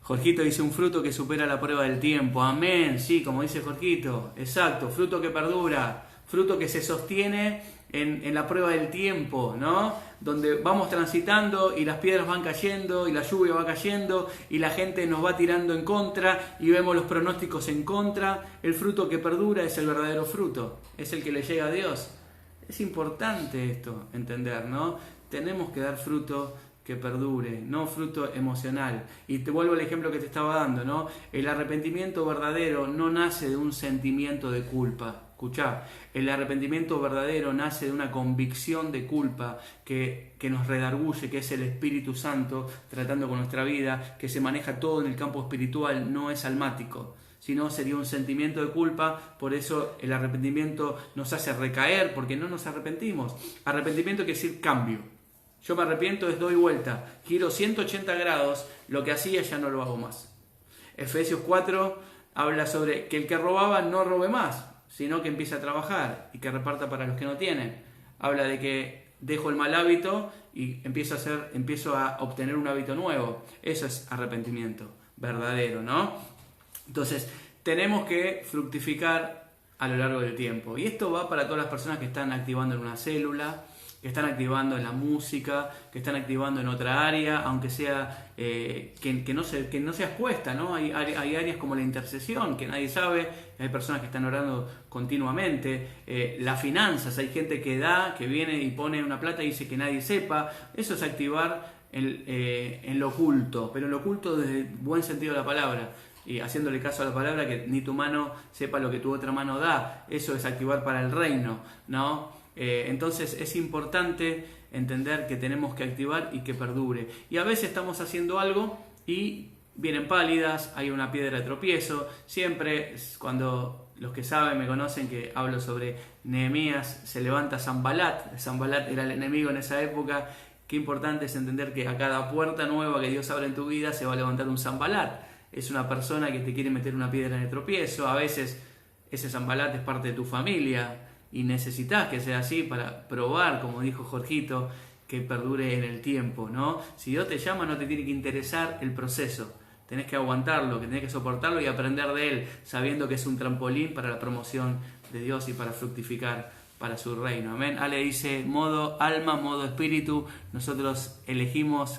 [SPEAKER 1] Jorgito dice: un fruto que supera la prueba del tiempo. Amén, sí, como dice Jorgito, exacto, fruto que perdura, fruto que se sostiene en la prueba del tiempo, ¿no? Donde vamos transitando y las piedras van cayendo y la lluvia va cayendo y la gente nos va tirando en contra y vemos los pronósticos en contra. El fruto que perdura es el verdadero fruto, es el que le llega a Dios. Es importante esto, entender, ¿no? Tenemos que dar fruto que perdure, no fruto emocional. Y te vuelvo al ejemplo que te estaba dando, ¿no? El arrepentimiento verdadero no nace de un sentimiento de culpa. Escuchá, el arrepentimiento verdadero nace de una convicción de culpa que nos redarguye, que es el Espíritu Santo tratando con nuestra vida, que se maneja todo en el campo espiritual, no es almático, sino sería un sentimiento de culpa. Por eso el arrepentimiento nos hace recaer, porque no nos arrepentimos. Arrepentimiento quiere decir cambio. Yo me arrepiento, doy vuelta, giro 180 grados, lo que hacía ya no lo hago más. Efesios 4 habla sobre que el que robaba no robe más, sino que empiece a trabajar y que reparta para los que no tienen. Habla de que dejo el mal hábito y empiezo a obtener un hábito nuevo. Eso es arrepentimiento verdadero, ¿no? Entonces, tenemos que fructificar a lo largo del tiempo. Y esto va para todas las personas que están activando en una célula, que están activando en la música, que están activando en otra área, aunque sea que no sea expuesta, ¿no? Hay áreas como la intercesión, que nadie sabe, hay personas que están orando continuamente, las finanzas, hay gente que da, que viene y pone una plata y dice que nadie sepa. Eso es activar en lo oculto, pero en lo oculto desde el buen sentido de la palabra, y haciéndole caso a la palabra, que ni tu mano sepa lo que tu otra mano da. Eso es activar para el reino, ¿no? Entonces es importante entender que tenemos que activar y que perdure. Y a veces estamos haciendo algo y vienen pálidas, hay una piedra de tropiezo. Siempre, cuando los que saben me conocen, que hablo sobre Nehemías, se levanta Sanbalat. Sanbalat era el enemigo en esa época. Qué importante es entender que a cada puerta nueva que Dios abre en tu vida se va a levantar un Sanbalat. Es una persona que te quiere meter una piedra en el tropiezo. A veces ese Sanbalat es parte de tu familia y necesitas que sea así para probar, como dijo Jorgito, que perdure en el tiempo, ¿no? Si Dios te llama, no te tiene que interesar el proceso. Tenés que aguantarlo, que tenés que soportarlo y aprender de él, sabiendo que es un trampolín para la promoción de Dios y para fructificar para su reino. Amén. Ale dice: modo alma, modo espíritu. Nosotros elegimos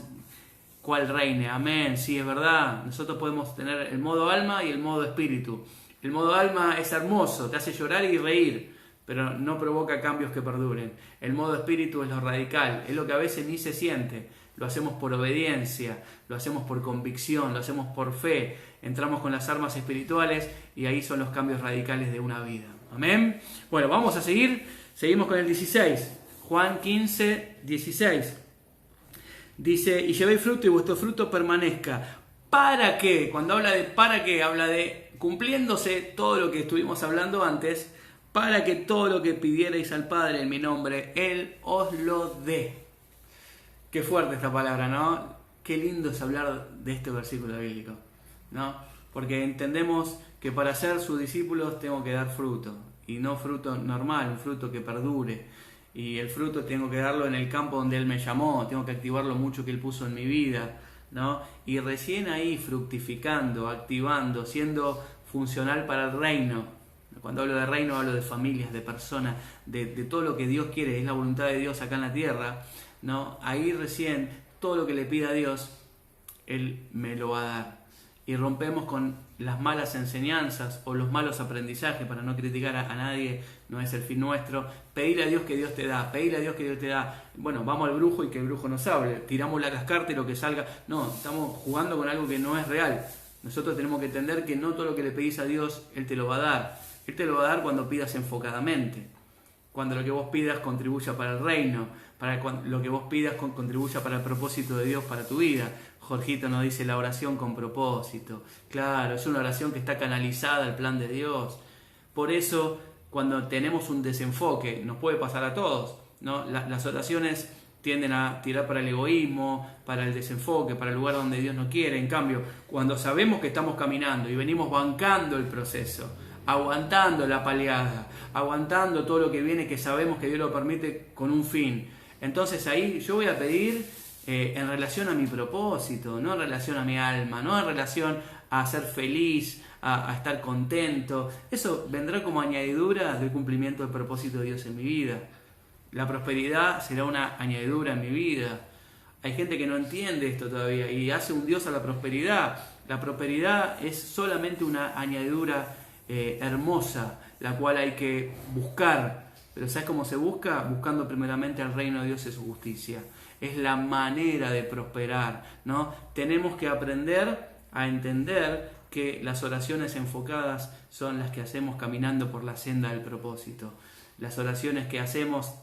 [SPEAKER 1] cuál reine. Amén. Sí, es verdad. Nosotros podemos tener el modo alma y el modo espíritu. El modo alma es hermoso, te hace llorar y reír, pero no provoca cambios que perduren. El modo espíritu es lo radical, es lo que a veces ni se siente. Lo hacemos por obediencia, lo hacemos por convicción, lo hacemos por fe. Entramos con las armas espirituales y ahí son los cambios radicales de una vida. Amén. Bueno, vamos a seguir. Seguimos con el 16. Juan 15, 16. Dice: y llevéis fruto y vuestro fruto permanezca. ¿Para qué? Cuando habla de para qué, habla de cumpliéndose todo lo que estuvimos hablando antes, para que todo lo que pidierais al Padre en mi nombre, Él os lo dé. Qué fuerte esta palabra, ¿no? qué lindo es hablar de este versículo bíblico, ¿no? Porque entendemos que para ser sus discípulos tengo que dar fruto, y no fruto normal, un fruto que perdure. Y el fruto tengo que darlo en el campo donde Él me llamó, tengo que activar lo mucho que Él puso en mi vida, ¿no? Y recién ahí fructificando, activando, siendo funcional para el reino. Cuando hablo de reino hablo de familias, de personas, de todo lo que Dios quiere, es la voluntad de Dios acá en la tierra, ¿no? Ahí recién todo lo que le pida a Dios, Él me lo va a dar. Y rompemos con las malas enseñanzas o los malos aprendizajes, para no criticar a nadie, no es el fin nuestro. Pedirle a Dios que Dios te da, pedirle a Dios que Dios te da. Bueno, vamos al brujo y que el brujo nos hable, tiramos la cascarta y lo que salga. No, estamos jugando con algo que no es real. Nosotros tenemos que entender que no todo lo que le pedís a Dios, Él te lo va a dar. Él te lo va a dar cuando pidas enfocadamente. Cuando lo que vos pidas contribuya para el reino, para lo que vos pidas contribuya para el propósito de Dios para tu vida. Jorgito nos dice la oración con propósito. Claro, es una oración que está canalizada al plan de Dios. Por eso, cuando tenemos un desenfoque, nos puede pasar a todos, ¿no? Las oraciones tienden a tirar para el egoísmo, para el desenfoque, para el lugar donde Dios no quiere. En cambio, cuando sabemos que estamos caminando y venimos bancando el proceso, aguantando la paleada, aguantando todo lo que viene, que sabemos que Dios lo permite con un fin, entonces ahí yo voy a pedir en relación a mi propósito, no en relación a mi alma, no en relación a ser feliz, a estar contento. Eso vendrá como añadidura del cumplimiento del propósito de Dios en mi vida. La prosperidad será una añadidura en mi vida. Hay gente que no entiende esto todavía y hace un Dios a la prosperidad. La prosperidad es solamente una añadidura hermosa, la cual hay que buscar. Pero ¿sabes cómo se busca? Buscando primeramente al reino de Dios y su justicia. Es la manera de prosperar, ¿no? Tenemos que aprender a entender que las oraciones enfocadas son las que hacemos caminando por la senda del propósito. Las oraciones que hacemos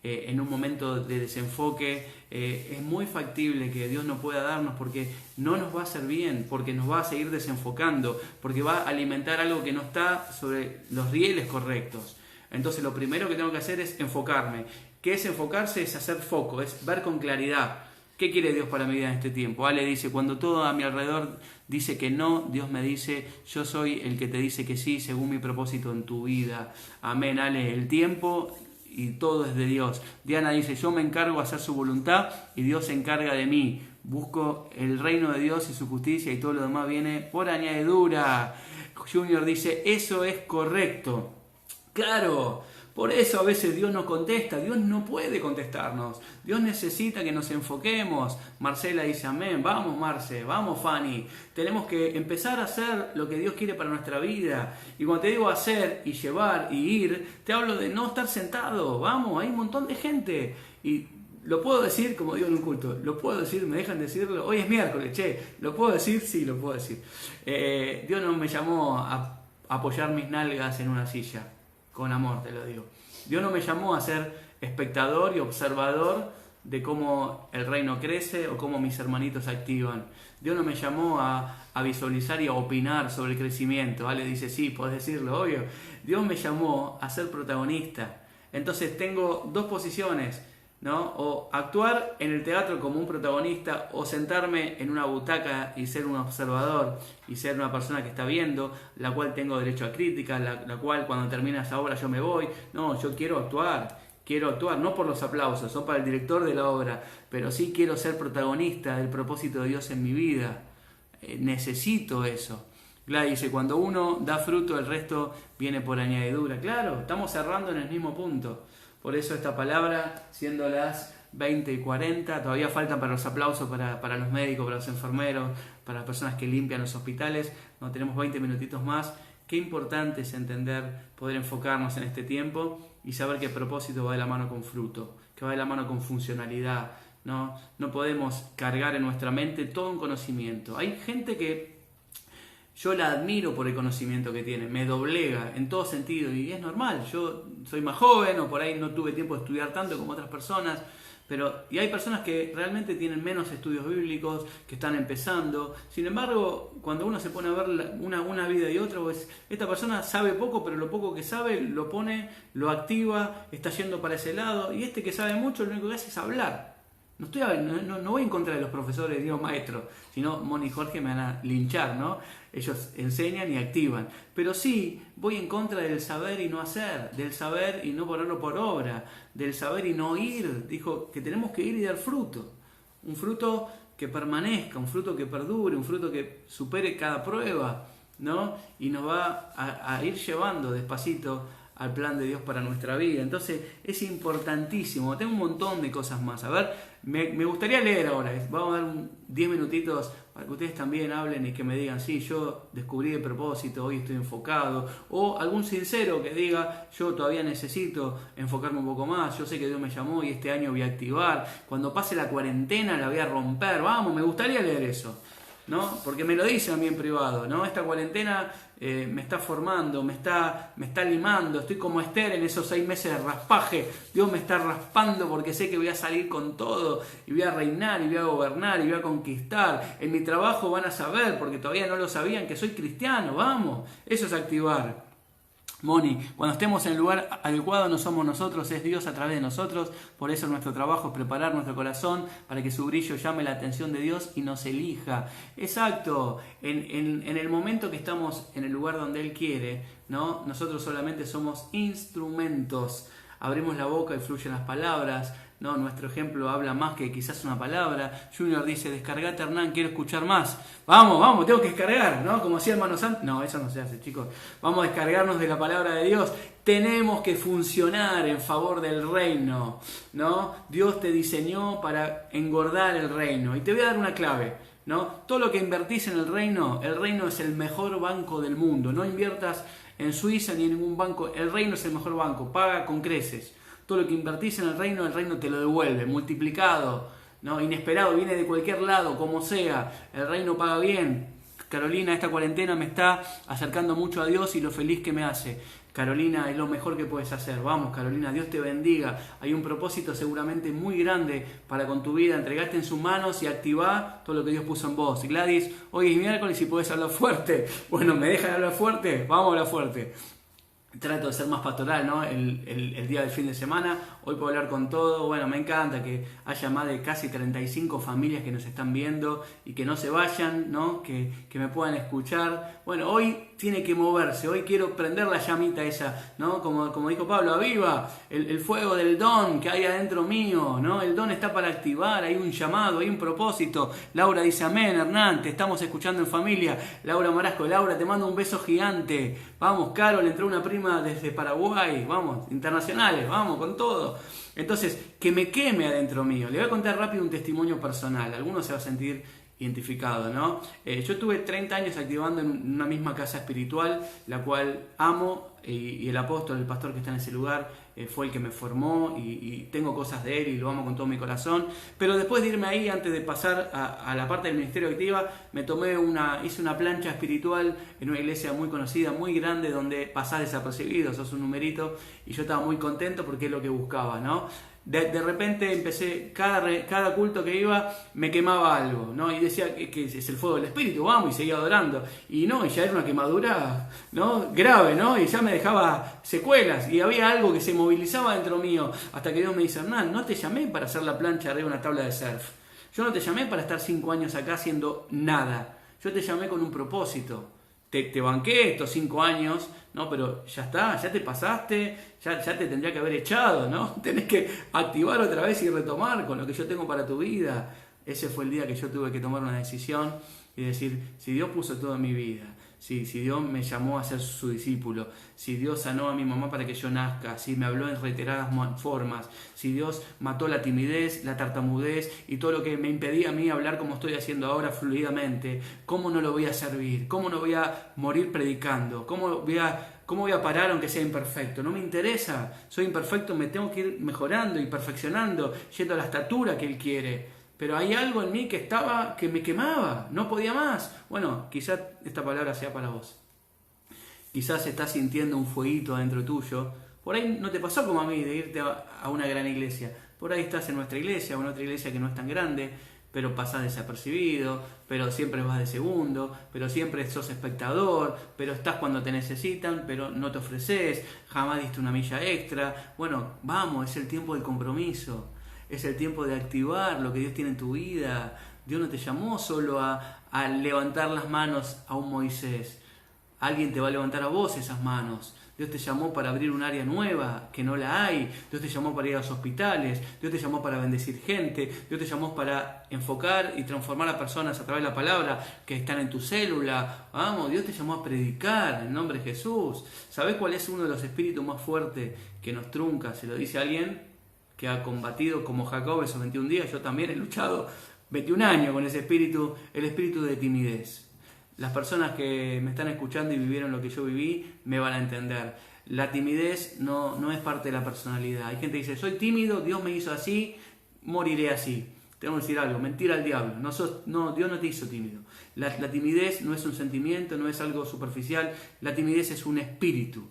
[SPEAKER 1] en un momento de desenfoque, es muy factible que Dios no pueda darnos porque no nos va a hacer bien, porque nos va a seguir desenfocando, porque va a alimentar algo que no está sobre los rieles correctos. Entonces lo primero que tengo que hacer es enfocarme. ¿Qué es enfocarse? Es hacer foco, es ver con claridad. ¿Qué quiere Dios para mi vida en este tiempo? Ale dice, cuando todo a mi alrededor dice que no, Dios me dice, yo soy el que te dice que sí, según mi propósito en tu vida. Amén, Ale. El tiempo y todo es de Dios. Diana dice, yo me encargo de hacer su voluntad y Dios se encarga de mí. Busco el reino de Dios y su justicia y todo lo demás viene por añadidura. Junior dice, eso es correcto. Claro, por eso a veces Dios no contesta, Dios no puede contestarnos, Dios necesita que nos enfoquemos. Marcela dice amén, vamos Marce, vamos Fanny, tenemos que empezar a hacer lo que Dios quiere para nuestra vida. Y cuando te digo hacer y llevar y ir, te hablo de no estar sentado, vamos, hay un montón de gente. Y lo puedo decir, como digo en un culto, lo puedo decir, me dejan decirlo, hoy es miércoles, ¿lo puedo decir? Sí, lo puedo decir. Dios no me llamó a apoyar mis nalgas en una silla. Con amor te lo digo. Dios no me llamó a ser espectador y observador de cómo el reino crece o cómo mis hermanitos se activan. Dios no me llamó a visualizar y a opinar sobre el crecimiento. Ale dice, sí, podés decirlo, obvio. Dios me llamó a ser protagonista. Entonces tengo dos posiciones, ¿no? O actuar en el teatro como un protagonista o sentarme en una butaca y ser un observador y ser una persona que está viendo, la cual tengo derecho a crítica, la cual cuando termina esa obra yo me voy. No, yo quiero actuar, no por los aplausos, son para el director de la obra, pero sí quiero ser protagonista del propósito de Dios en mi vida. Necesito eso. Gladys dice, cuando uno da fruto el resto viene por añadidura. Claro, estamos cerrando en el mismo punto. Por eso esta palabra, siendo las 20:40, todavía faltan para los aplausos para los médicos, para los enfermeros, para las personas que limpian los hospitales. No tenemos 20 minutitos más. Qué importante es entender, poder enfocarnos en este tiempo y saber que el propósito va de la mano con fruto, que va de la mano con funcionalidad. No podemos cargar en nuestra mente todo un conocimiento. Hay gente que yo la admiro por el conocimiento que tiene, me doblega en todo sentido y es normal, yo soy más joven o por ahí no tuve tiempo de estudiar tanto como otras personas, y hay personas que realmente tienen menos estudios bíblicos, que están empezando. Sin embargo, cuando uno se pone a ver una vida y otra, pues esta persona sabe poco, pero lo poco que sabe lo pone, lo activa, está yendo para ese lado, y este que sabe mucho lo único que hace es hablar. No voy en contra de los profesores, digo maestros, sino Moni y Jorge me van a linchar, ¿no? Ellos enseñan y activan. Pero sí, voy en contra del saber y no hacer, del saber y no ponerlo por obra, del saber y no ir. Dijo que tenemos que ir y dar fruto. Un fruto que permanezca, un fruto que perdure, un fruto que supere cada prueba, ¿no? Y nos va a ir llevando despacito al plan de Dios para nuestra vida. Entonces es importantísimo. Tengo un montón de cosas más. A ver, me gustaría leer ahora. Vamos a dar 10 minutitos para que ustedes también hablen y que me digan, sí, yo descubrí el propósito, hoy estoy enfocado. O algún sincero que diga, yo todavía necesito enfocarme un poco más, yo sé que Dios me llamó y este año voy a activar. Cuando pase la cuarentena la voy a romper. Vamos, me gustaría leer eso, ¿no? Porque me lo dicen a mí en privado, ¿no? Esta cuarentena me está formando, me está limando, estoy como Esther en esos 6 meses de raspaje. Dios me está raspando porque sé que voy a salir con todo y voy a reinar y voy a gobernar y voy a conquistar. En mi trabajo van a saber, porque todavía no lo sabían, que soy cristiano. Vamos, eso es activar. Moni, cuando estemos en el lugar adecuado no somos nosotros, es Dios a través de nosotros. Por eso nuestro trabajo es preparar nuestro corazón para que su brillo llame la atención de Dios y nos elija. Exacto, en el momento que estamos en el lugar donde Él quiere, ¿no? Nosotros solamente somos instrumentos. Abrimos la boca y fluyen las palabras, ¿no? Nuestro ejemplo habla más que quizás una palabra. Junior dice, descargate Hernán, quiero escuchar más. Vamos, tengo que descargar, ¿no? Como hacía Hermano Santo. No, eso no se hace, chicos. Vamos a descargarnos de la palabra de Dios. Tenemos que funcionar en favor del reino, ¿no? Dios te diseñó para engordar el reino. Y te voy a dar una clave, ¿no? Todo lo que invertís en el reino es el mejor banco del mundo. No inviertas en Suiza ni en ningún banco. El reino es el mejor banco, paga con creces. Todo lo que invertís en el reino te lo devuelve, multiplicado, ¿no? Inesperado, viene de cualquier lado, como sea. El reino paga bien. Carolina, esta cuarentena me está acercando mucho a Dios y lo feliz que me hace. Carolina, es lo mejor que puedes hacer. Vamos, Carolina, Dios te bendiga. Hay un propósito seguramente muy grande para con tu vida. Entregate en sus manos y activá todo lo que Dios puso en vos. Gladys, hoy es miércoles y podés hablar fuerte. Bueno, ¿me dejan hablar fuerte? Vamos a hablar fuerte. Trato de ser más pastoral, ¿no? El día del fin de semana. Hoy puedo hablar con todo. Bueno, me encanta que haya más de casi 35 familias que nos están viendo y que no se vayan, ¿no? Que me puedan escuchar. Bueno, hoy tiene que moverse. Hoy quiero prender la llamita esa, ¿no? Como dijo Pablo, aviva el fuego del don que hay adentro mío, ¿no? El don está para activar. Hay un llamado, hay un propósito. Laura dice, amén, Hernán, te estamos escuchando en familia. Laura Marasco, Laura, te mando un beso gigante. Vamos, Carol, entró una prima desde Paraguay, vamos, internacionales, vamos, con todo. Entonces, que me queme adentro mío. Le voy a contar rápido un testimonio personal. Algunos se va a sentir identificado, ¿no? Yo tuve 30 años activando en una misma casa espiritual, la cual amo, y el apóstol, el pastor que está en ese lugar, fue el que me formó y tengo cosas de él y lo amo con todo mi corazón. Pero después de irme ahí, antes de pasar a la parte del ministerio activa, hice una plancha espiritual en una iglesia muy conocida, muy grande, donde pasás desapercibido, sos un numerito, y yo estaba muy contento porque es lo que buscaba, ¿no? De repente empecé, cada culto que iba me quemaba algo, ¿no? Y decía que es el fuego del Espíritu, vamos, y seguía adorando. Y no, y ya era una quemadura, ¿no? Grave, ¿no? Y ya me dejaba secuelas, y había algo que se movilizaba dentro mío, hasta que Dios me dice, Hernán, no te llamé para hacer la plancha arriba de una tabla de surf. Yo no te llamé para estar 5 años acá haciendo nada. Yo te llamé con un propósito. Te banqué estos 5 años, ¿no? Pero ya está, ya te pasaste, ya te tendría que haber echado, ¿no? Tenés que activar otra vez y retomar con lo que yo tengo para tu vida. Ese fue el día que yo tuve que tomar una decisión y decir, si Dios puso todo en mi vida, si Dios me llamó a ser su discípulo, si Dios sanó a mi mamá para que yo nazca, si me habló en reiteradas formas, si Dios mató la timidez, la tartamudez y todo lo que me impedía a mí hablar como estoy haciendo ahora fluidamente, ¿cómo no lo voy a servir? ¿Cómo no voy a morir predicando? ¿Cómo voy a parar aunque sea imperfecto? No me interesa, soy imperfecto, me tengo que ir mejorando y perfeccionando, yendo a la estatura que Él quiere. Pero hay algo en mí que me quemaba, no podía más. Bueno, quizás esta palabra sea para vos. Quizás estás sintiendo un fueguito adentro tuyo. Por ahí no te pasó como a mí de irte a una gran iglesia. Por ahí estás en nuestra iglesia o en otra iglesia que no es tan grande, pero pasás desapercibido, pero siempre vas de segundo, pero siempre sos espectador, pero estás cuando te necesitan, pero no te ofreces, jamás diste una milla extra. Bueno, vamos, es el tiempo del compromiso. Es el tiempo de activar lo que Dios tiene en tu vida. Dios no te llamó solo a levantar las manos a un Moisés. Alguien te va a levantar a vos esas manos. Dios te llamó para abrir un área nueva, que no la hay. Dios te llamó para ir a los hospitales. Dios te llamó para bendecir gente. Dios te llamó para enfocar y transformar a personas a través de la palabra que están en tu célula. Vamos, Dios te llamó a predicar en el nombre de Jesús. ¿Sabés cuál es uno de los espíritus más fuertes que nos trunca? Se lo dice alguien que ha combatido como Jacob esos 21 días. Yo también he luchado 21 años con ese espíritu, el espíritu de timidez. Las personas que me están escuchando y vivieron lo que yo viví me van a entender. La timidez no es parte de la personalidad. Hay gente que dice, soy tímido, Dios me hizo así, moriré así. Tenemos que decir algo, mentira al diablo. No, Dios no te hizo tímido. La timidez no es un sentimiento, no es algo superficial. La timidez es un espíritu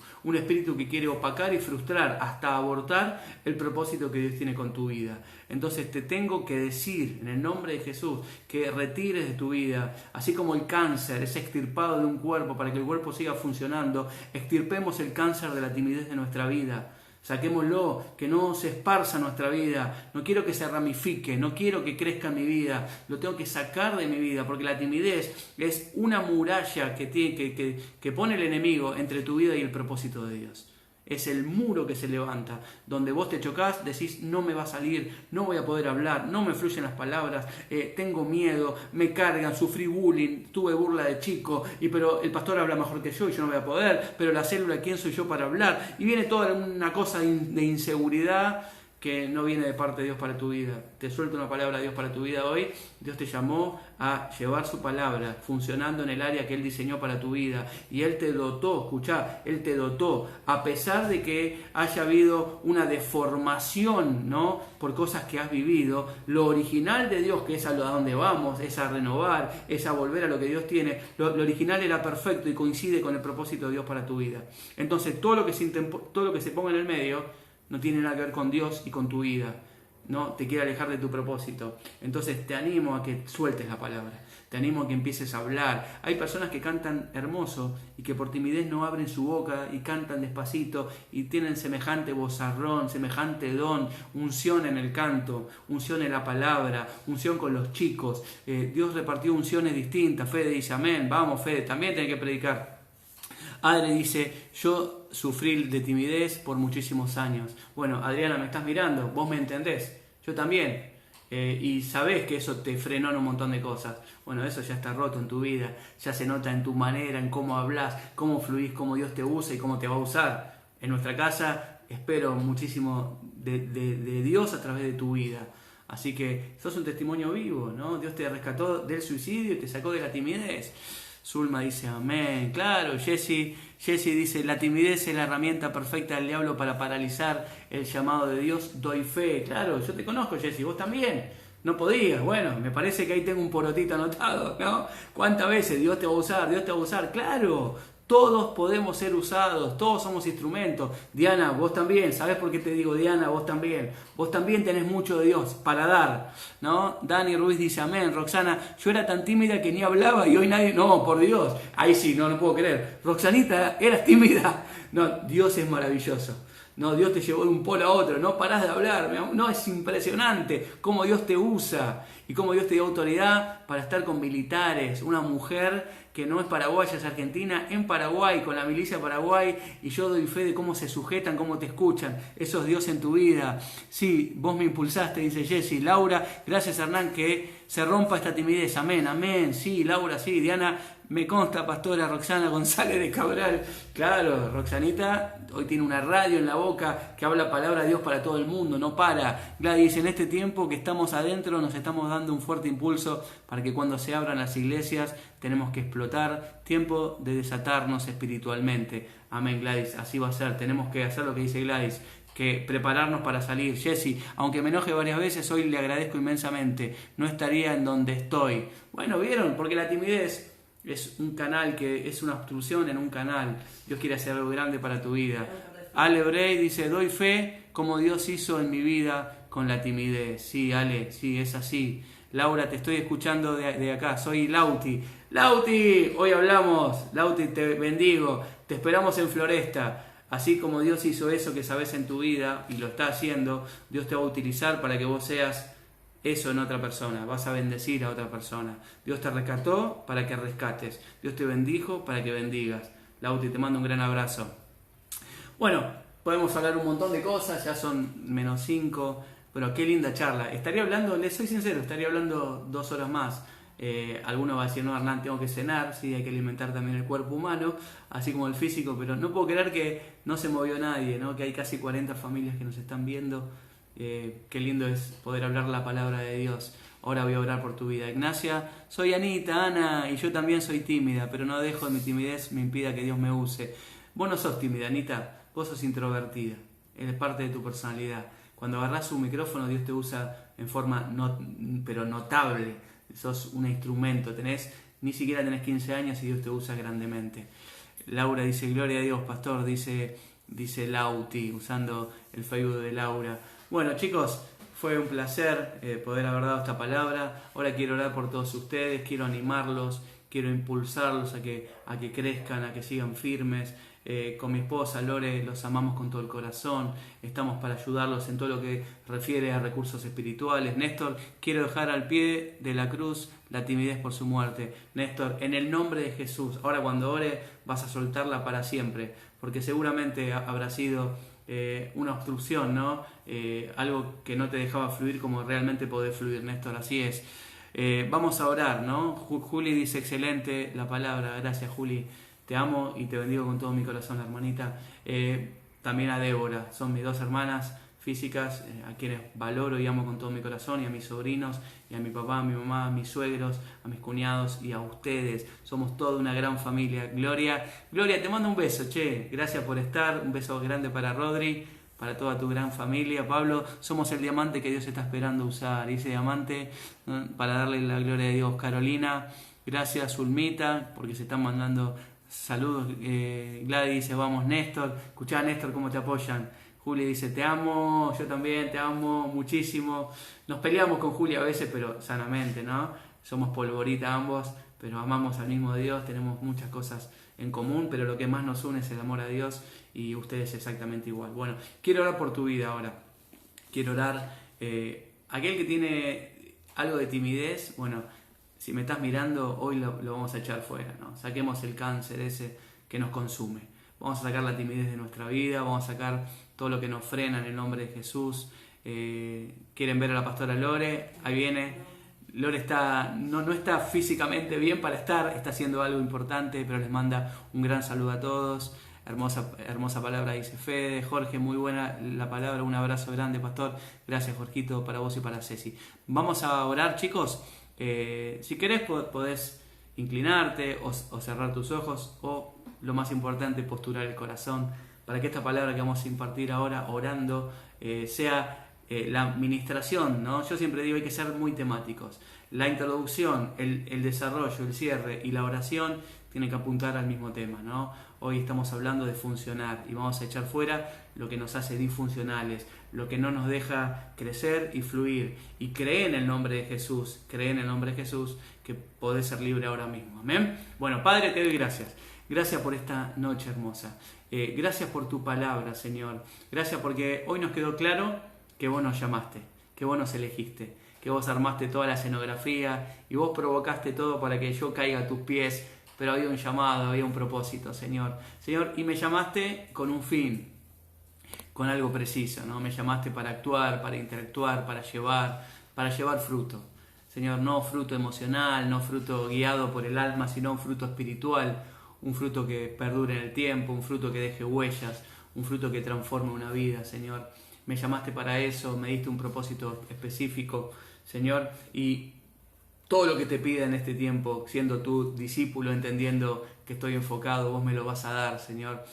[SPEAKER 1] que quiere opacar y frustrar hasta abortar el propósito que Dios tiene con tu vida. Entonces te tengo que decir en el nombre de Jesús que retires de tu vida, así como el cáncer es extirpado de un cuerpo para que el cuerpo siga funcionando, extirpemos el cáncer de la timidez de nuestra vida. Saquémoslo, que no se esparza nuestra vida. No quiero que se ramifique, no quiero que crezca en mi vida. Lo tengo que sacar de mi vida, porque la timidez es una muralla que pone el enemigo entre tu vida y el propósito de Dios. Es el muro que se levanta, donde vos te chocás, decís, no me va a salir, no voy a poder hablar, no me fluyen las palabras, tengo miedo, me cargan, sufrí bullying, tuve burla de chico, pero el pastor habla mejor que yo y yo no voy a poder, pero la célula, ¿quién soy yo para hablar? Y viene toda una cosa de inseguridad que no viene de parte de Dios para tu vida. Te suelto una palabra de Dios para tu vida hoy. Dios te llamó a llevar su palabra funcionando en el área que Él diseñó para tu vida. Y Él te dotó, escuchá, Él te dotó. A pesar de que haya habido una deformación, ¿no?, por cosas que has vivido, lo original de Dios, que es a donde vamos, es a renovar, es a volver a lo que Dios tiene. Lo original era perfecto y coincide con el propósito de Dios para tu vida. Entonces todo lo que se ponga en el medio no tiene nada que ver con Dios y con tu vida, ¿no? Te quiere alejar de tu propósito. Entonces te animo a que sueltes la palabra, te animo a que empieces a hablar. Hay personas que cantan hermoso y que por timidez no abren su boca y cantan despacito y tienen semejante vozarrón, semejante don, unción en el canto, unción en la palabra, unción con los chicos. Dios repartió unciones distintas. Fede dice amén, vamos Fede, también tenés que predicar. Adri dice, yo sufrí de timidez por muchísimos años. Bueno, Adriana, me estás mirando, vos me entendés, yo también. Y sabés que eso te frenó en un montón de cosas. Bueno, eso ya está roto en tu vida, ya se nota en tu manera, en cómo hablas, cómo fluís, cómo Dios te usa y cómo te va a usar. En nuestra casa espero muchísimo de Dios a través de tu vida. Así que sos un testimonio vivo, ¿no? Dios te rescató del suicidio y te sacó de la timidez. Zulma dice amén, claro. Jessy dice, la timidez es la herramienta perfecta del diablo para paralizar el llamado de Dios. Doy fe, claro, yo te conozco, Jessy, vos también. No podías, bueno, me parece que ahí tengo un porotito anotado, ¿no? ¿Cuántas veces Dios te va a usar? Claro. Todos podemos ser usados, todos somos instrumentos. Diana, vos también, ¿sabés por qué te digo Diana? Vos también tenés mucho de Dios para dar, ¿no? Dani Ruiz dice amén. Roxana, yo era tan tímida que ni hablaba y hoy nadie... No, por Dios, ahí sí, no puedo creer. Roxanita, eras tímida. No, Dios es maravilloso. No, Dios te llevó de un polo a otro, no parás de hablar. No, es impresionante cómo Dios te usa y cómo Dios te dio autoridad para estar con militares. Una mujer que no es paraguaya, es argentina, en Paraguay, con la milicia Paraguay, y yo doy fe de cómo se sujetan, cómo te escuchan. Eso es Dios en tu vida. Sí, vos me impulsaste, dice Jessy. Laura, gracias Hernán, que se rompa esta timidez. Amén, amén. Sí, Laura, sí. Diana, me consta, pastora Roxana González de Cabral. Claro, Roxanita hoy tiene una radio en la boca que habla palabra de Dios para todo el mundo, no para. Gladys, en este tiempo que estamos adentro nos estamos dando un fuerte impulso para que cuando se abran las iglesias tenemos que explotar, tiempo de desatarnos espiritualmente. Amén, Gladys, así va a ser. Tenemos que hacer lo que dice Gladys, que prepararnos para salir. Jessy, aunque me enoje varias veces, hoy le agradezco inmensamente. No estaría en donde estoy. Bueno, ¿vieron? Porque la timidez es un canal, que es una obstrucción en un canal. Dios quiere hacer algo grande para tu vida. Ale Bray dice, doy fe como Dios hizo en mi vida con la timidez. Sí, Ale, sí, es así. Laura, te estoy escuchando de acá. Soy Lauti. Lauti, hoy hablamos. Lauti, te bendigo. Te esperamos en Floresta. Así como Dios hizo eso que sabes en tu vida y lo está haciendo, Dios te va a utilizar para que vos seas eso en otra persona. Vas a bendecir a otra persona. Dios te rescató para que rescates. Dios te bendijo para que bendigas. Lauti, te mando un gran abrazo. Bueno, podemos hablar un montón de cosas, ya son -5, pero qué linda charla. Estaría hablando, les soy sincero, estaría hablando 2 horas más. Alguno va a decir, no, Hernán, tengo que cenar, sí, hay que alimentar también el cuerpo humano, así como el físico, pero no puedo creer que no se movió nadie, ¿no? Que hay casi 40 familias que nos están viendo. Qué lindo es poder hablar la palabra de Dios. Ahora voy a orar por tu vida. Ignacia, soy Anita, Ana, y yo también soy tímida, pero no dejo de mi timidez me impida que Dios me use. Vos no sos tímida, Anita, vos sos introvertida, es parte de tu personalidad. Cuando agarrás un micrófono, Dios te usa en forma pero notable. Sos un instrumento, ni siquiera tenés 15 años y Dios te usa grandemente. Laura dice, gloria a Dios, pastor, dice Lauti, usando el Facebook de Laura. Bueno, chicos, fue un placer poder haber dado esta palabra. Ahora quiero orar por todos ustedes, quiero animarlos, quiero impulsarlos a que crezcan, a que sigan firmes. Con mi esposa Lore los amamos con todo el corazón, estamos para ayudarlos en todo lo que refiere a recursos espirituales. Néstor, quiero dejar al pie de la cruz la timidez por su muerte. Néstor, en el nombre de Jesús, ahora cuando ore vas a soltarla para siempre, porque seguramente habrá sido una obstrucción, ¿no? Algo que no te dejaba fluir como realmente podés fluir, Néstor, así es. Vamos a orar, ¿no? Juli dice, excelente la palabra, gracias Juli. Te amo y te bendigo con todo mi corazón, hermanita. También a Débora, son mis 2 hermanas físicas, a quienes valoro y amo con todo mi corazón, y a mis sobrinos, y a mi papá, a mi mamá, a mis suegros, a mis cuñados y a ustedes. Somos toda una gran familia. Gloria, te mando un beso, che. Gracias por estar. Un beso grande para Rodri, para toda tu gran familia. Pablo, somos el diamante que Dios está esperando usar. Ese diamante para darle la gloria de Dios. Carolina, gracias. Zulmita, porque se están mandando saludos. Gladys dice, vamos Néstor. Escuchá Néstor cómo te apoyan. Juli dice, te amo, yo también te amo muchísimo. Nos peleamos con Juli a veces, pero sanamente, ¿no? Somos polvorita ambos, pero amamos al mismo Dios, tenemos muchas cosas en común, pero lo que más nos une es el amor a Dios, y ustedes exactamente igual. Bueno, quiero orar por tu vida ahora. Quiero orar. Aquel que tiene algo de timidez, bueno, si me estás mirando, hoy lo vamos a echar fuera, ¿no? Saquemos el cáncer ese que nos consume. Vamos a sacar la timidez de nuestra vida, vamos a sacar todo lo que nos frena en el nombre de Jesús. Quieren ver a la pastora Lore, ahí viene. Lore no está físicamente bien para estar, está haciendo algo importante, pero les manda un gran saludo a todos. Hermosa palabra, dice Fede. Jorge, muy buena la palabra, un abrazo grande, pastor. Gracias, Jorgito, para vos y para Ceci. Vamos a orar, chicos. Si querés podés inclinarte o cerrar tus ojos, o lo más importante, posturar el corazón, para que esta palabra que vamos a impartir ahora, orando, sea la administración, ¿no? Yo siempre digo, hay que ser muy temáticos. La introducción, el desarrollo, el cierre y la oración tienen que apuntar al mismo tema, ¿no? Hoy estamos hablando de funcionar y vamos a echar fuera lo que nos hace disfuncionales, lo que no nos deja crecer y fluir. Y cree en el nombre de Jesús, que podés ser libre ahora mismo. Amén. Bueno, Padre, te doy gracias. Gracias por esta noche hermosa. Gracias por tu palabra, Señor. Gracias porque hoy nos quedó claro que vos nos llamaste, que vos nos elegiste, que vos armaste toda la escenografía y vos provocaste todo para que yo caiga a tus pies, pero había un llamado, había un propósito, Señor. Señor, y me llamaste con un fin, con algo preciso, ¿no? Me llamaste para actuar, para interactuar, para llevar fruto. Señor, no fruto emocional, no fruto guiado por el alma, sino un fruto espiritual, un fruto que perdure en el tiempo, un fruto que deje huellas, un fruto que transforme una vida, Señor. Me llamaste para eso, me diste un propósito específico, Señor, y todo lo que te pida en este tiempo, siendo tu discípulo, entendiendo que estoy enfocado, vos me lo vas a dar, Señor.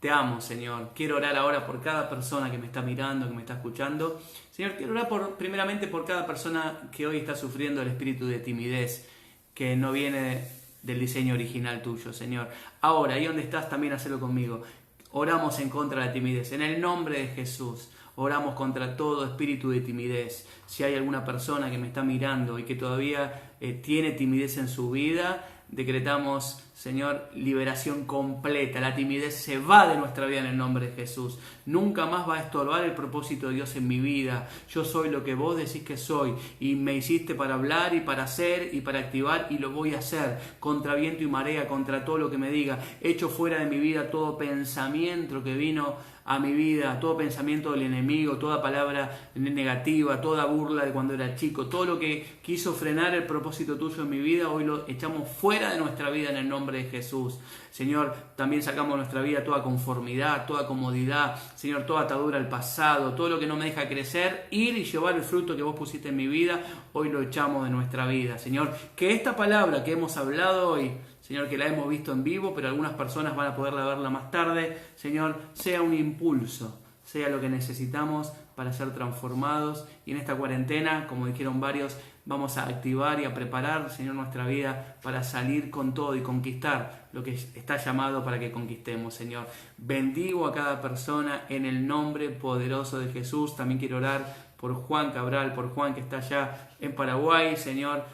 [SPEAKER 1] Te amo, Señor. Quiero orar ahora por cada persona que me está mirando, que me está escuchando. Señor, quiero orar primeramente por cada persona que hoy está sufriendo el espíritu de timidez, que no viene del diseño original tuyo, Señor. Ahora, ahí donde estás, también hacelo conmigo. Oramos en contra de la timidez. En el nombre de Jesús, oramos contra todo espíritu de timidez. Si hay alguna persona que me está mirando y que todavía tiene timidez en su vida, decretamos Señor, liberación completa. La timidez se va de nuestra vida en el nombre de Jesús. Nunca más va a estorbar el propósito de Dios en mi vida. Yo soy lo que vos decís que soy y me hiciste para hablar y para hacer y para activar y lo voy a hacer contra viento y marea, contra todo lo que me diga. Echo fuera de mi vida todo pensamiento que vino a mi vida, todo pensamiento del enemigo, toda palabra negativa, toda burla de cuando era chico, todo lo que quiso frenar el propósito tuyo en mi vida, hoy lo echamos fuera de nuestra vida en el nombre de Jesús. Señor, también sacamos de nuestra vida toda conformidad, toda comodidad, Señor, toda atadura al pasado, todo lo que no me deja crecer, ir y llevar el fruto que vos pusiste en mi vida, hoy lo echamos de nuestra vida. Señor, que esta palabra que hemos hablado hoy, Señor, que la hemos visto en vivo, pero algunas personas van a poderla verla más tarde, Señor, sea un impulso, sea lo que necesitamos para ser transformados. Y en esta cuarentena, como dijeron varios, vamos a activar y a preparar, Señor, nuestra vida para salir con todo y conquistar lo que está llamado para que conquistemos, Señor. Bendigo a cada persona en el nombre poderoso de Jesús. También quiero orar por Juan Cabral, por Juan que está allá en Paraguay, Señor,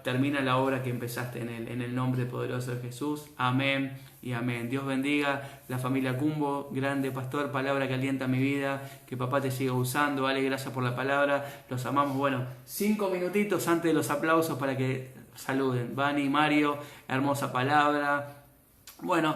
[SPEAKER 1] termina la obra que empezaste en el nombre poderoso de Jesús. Amén y amén. Dios bendiga la familia Cumbo, grande pastor, palabra que alienta mi vida, que papá te siga usando. Ale, gracias por la palabra, los amamos. Bueno, 5 minutitos antes de los aplausos para que saluden. Vani, Mario, hermosa palabra. Bueno,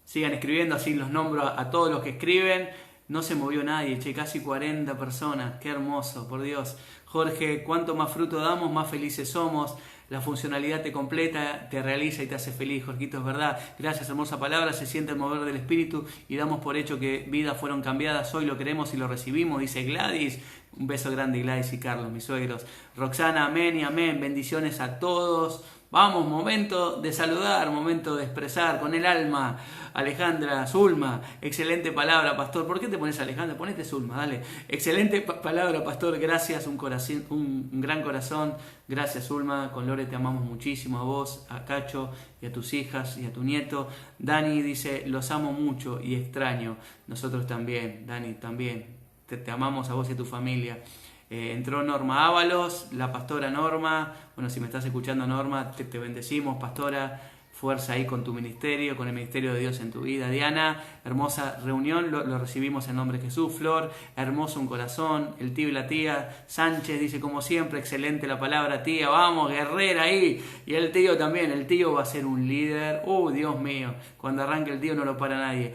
[SPEAKER 1] sigan escribiendo, así los nombro a todos los que escriben. No se movió nadie, casi 40 personas, qué hermoso, por Dios. Jorge, cuanto más fruto damos, más felices somos. La funcionalidad te completa, te realiza y te hace feliz, Jorgito, es verdad. Gracias, hermosa palabra, se siente el mover del Espíritu y damos por hecho que vidas fueron cambiadas. Hoy lo queremos y lo recibimos, dice Gladys. Un beso grande, Gladys y Carlos, mis suegros. Roxana, amén y amén, bendiciones a todos. Vamos, momento de saludar, momento de expresar con el alma. Alejandra, Zulma, excelente palabra, pastor. ¿Por qué te pones Alejandra? Ponete Zulma, dale. Excelente palabra, pastor. Gracias, un gran corazón. Gracias, Zulma. Con Lore te amamos muchísimo, a vos, a Cacho y a tus hijas y a tu nieto. Dani dice, los amo mucho y extraño. Nosotros también, Dani, también. Te amamos a vos y a tu familia. Entró Norma Ábalos, la pastora Norma. Bueno, si me estás escuchando, Norma, te bendecimos, pastora. Fuerza ahí con tu ministerio, con el ministerio de Dios en tu vida. Diana, hermosa reunión, lo recibimos en nombre de Jesús. Flor, hermoso un corazón. El tío y la tía. Sánchez dice, como siempre, excelente la palabra, tía. Vamos, guerrera ahí. Y el tío también, el tío va a ser un líder. Dios mío, cuando arranque el tío no lo para nadie.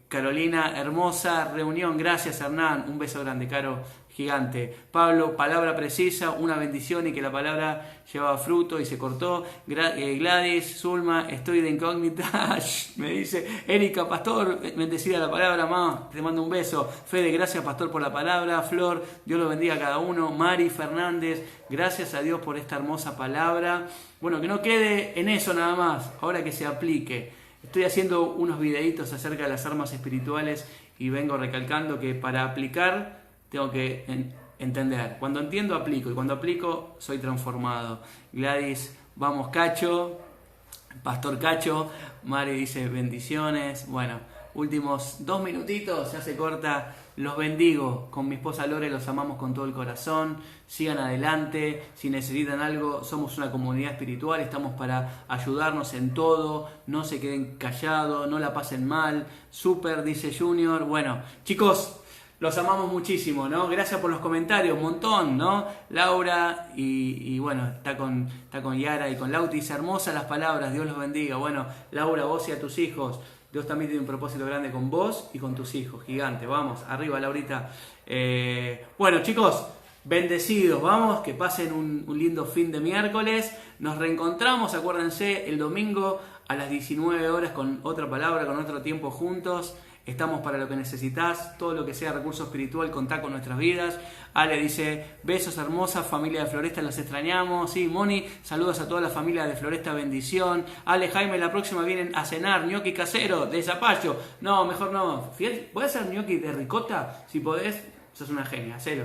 [SPEAKER 1] Carolina, hermosa reunión. Gracias, Hernán. Un beso grande, Caro. Gigante. Pablo, palabra precisa, una bendición y que la palabra llevaba fruto y se cortó. Gladys, Zulma, estoy de incógnita. Me dice, Erika, pastor, bendecida la palabra, mamá, te mando un beso. Fede, gracias, pastor, por la palabra. Flor, Dios los bendiga a cada uno. Mari Fernández, gracias a Dios por esta hermosa palabra. Bueno, que no quede en eso nada más, ahora que se aplique. Estoy haciendo unos videitos acerca de las armas espirituales y vengo recalcando que para aplicar tengo que entender. Cuando entiendo, aplico. Y cuando aplico, soy transformado. Gladys, vamos Cacho. Pastor Cacho. Mari dice bendiciones. Bueno, últimos 2 minutitos, ya se corta. Los bendigo. Con mi esposa Lore los amamos con todo el corazón. Sigan adelante. Si necesitan algo, somos una comunidad espiritual. Estamos para ayudarnos en todo. No se queden callados. No la pasen mal. Super, dice Junior. Bueno, chicos, los amamos muchísimo, ¿no? Gracias por los comentarios, un montón, ¿no? Laura y bueno, está con Yara y con Lautis. Hermosas las palabras, Dios los bendiga. Bueno, Laura, vos y a tus hijos. Dios también tiene un propósito grande con vos y con tus hijos, gigante. Vamos, arriba, Laurita. Bueno, chicos, bendecidos, vamos, que pasen un lindo fin de miércoles. Nos reencontramos, acuérdense, el domingo a las 19 horas con otra palabra, con otro tiempo juntos. Estamos para lo que necesitas, todo lo que sea recurso espiritual, contá con nuestras vidas. Ale dice, besos hermosas, familia de Floresta, los extrañamos. Sí, Moni, saludos a toda la familia de Floresta, bendición. Ale, Jaime, la próxima vienen a cenar, ñoqui casero, de zapallo. No, mejor no. ¿Podés hacer ñoqui de ricota? Si podés, sos una genia, hacelo.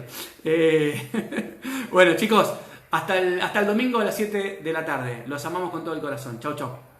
[SPEAKER 1] Bueno, chicos, hasta el domingo a las 7 de la tarde. Los amamos con todo el corazón. Chau, chau.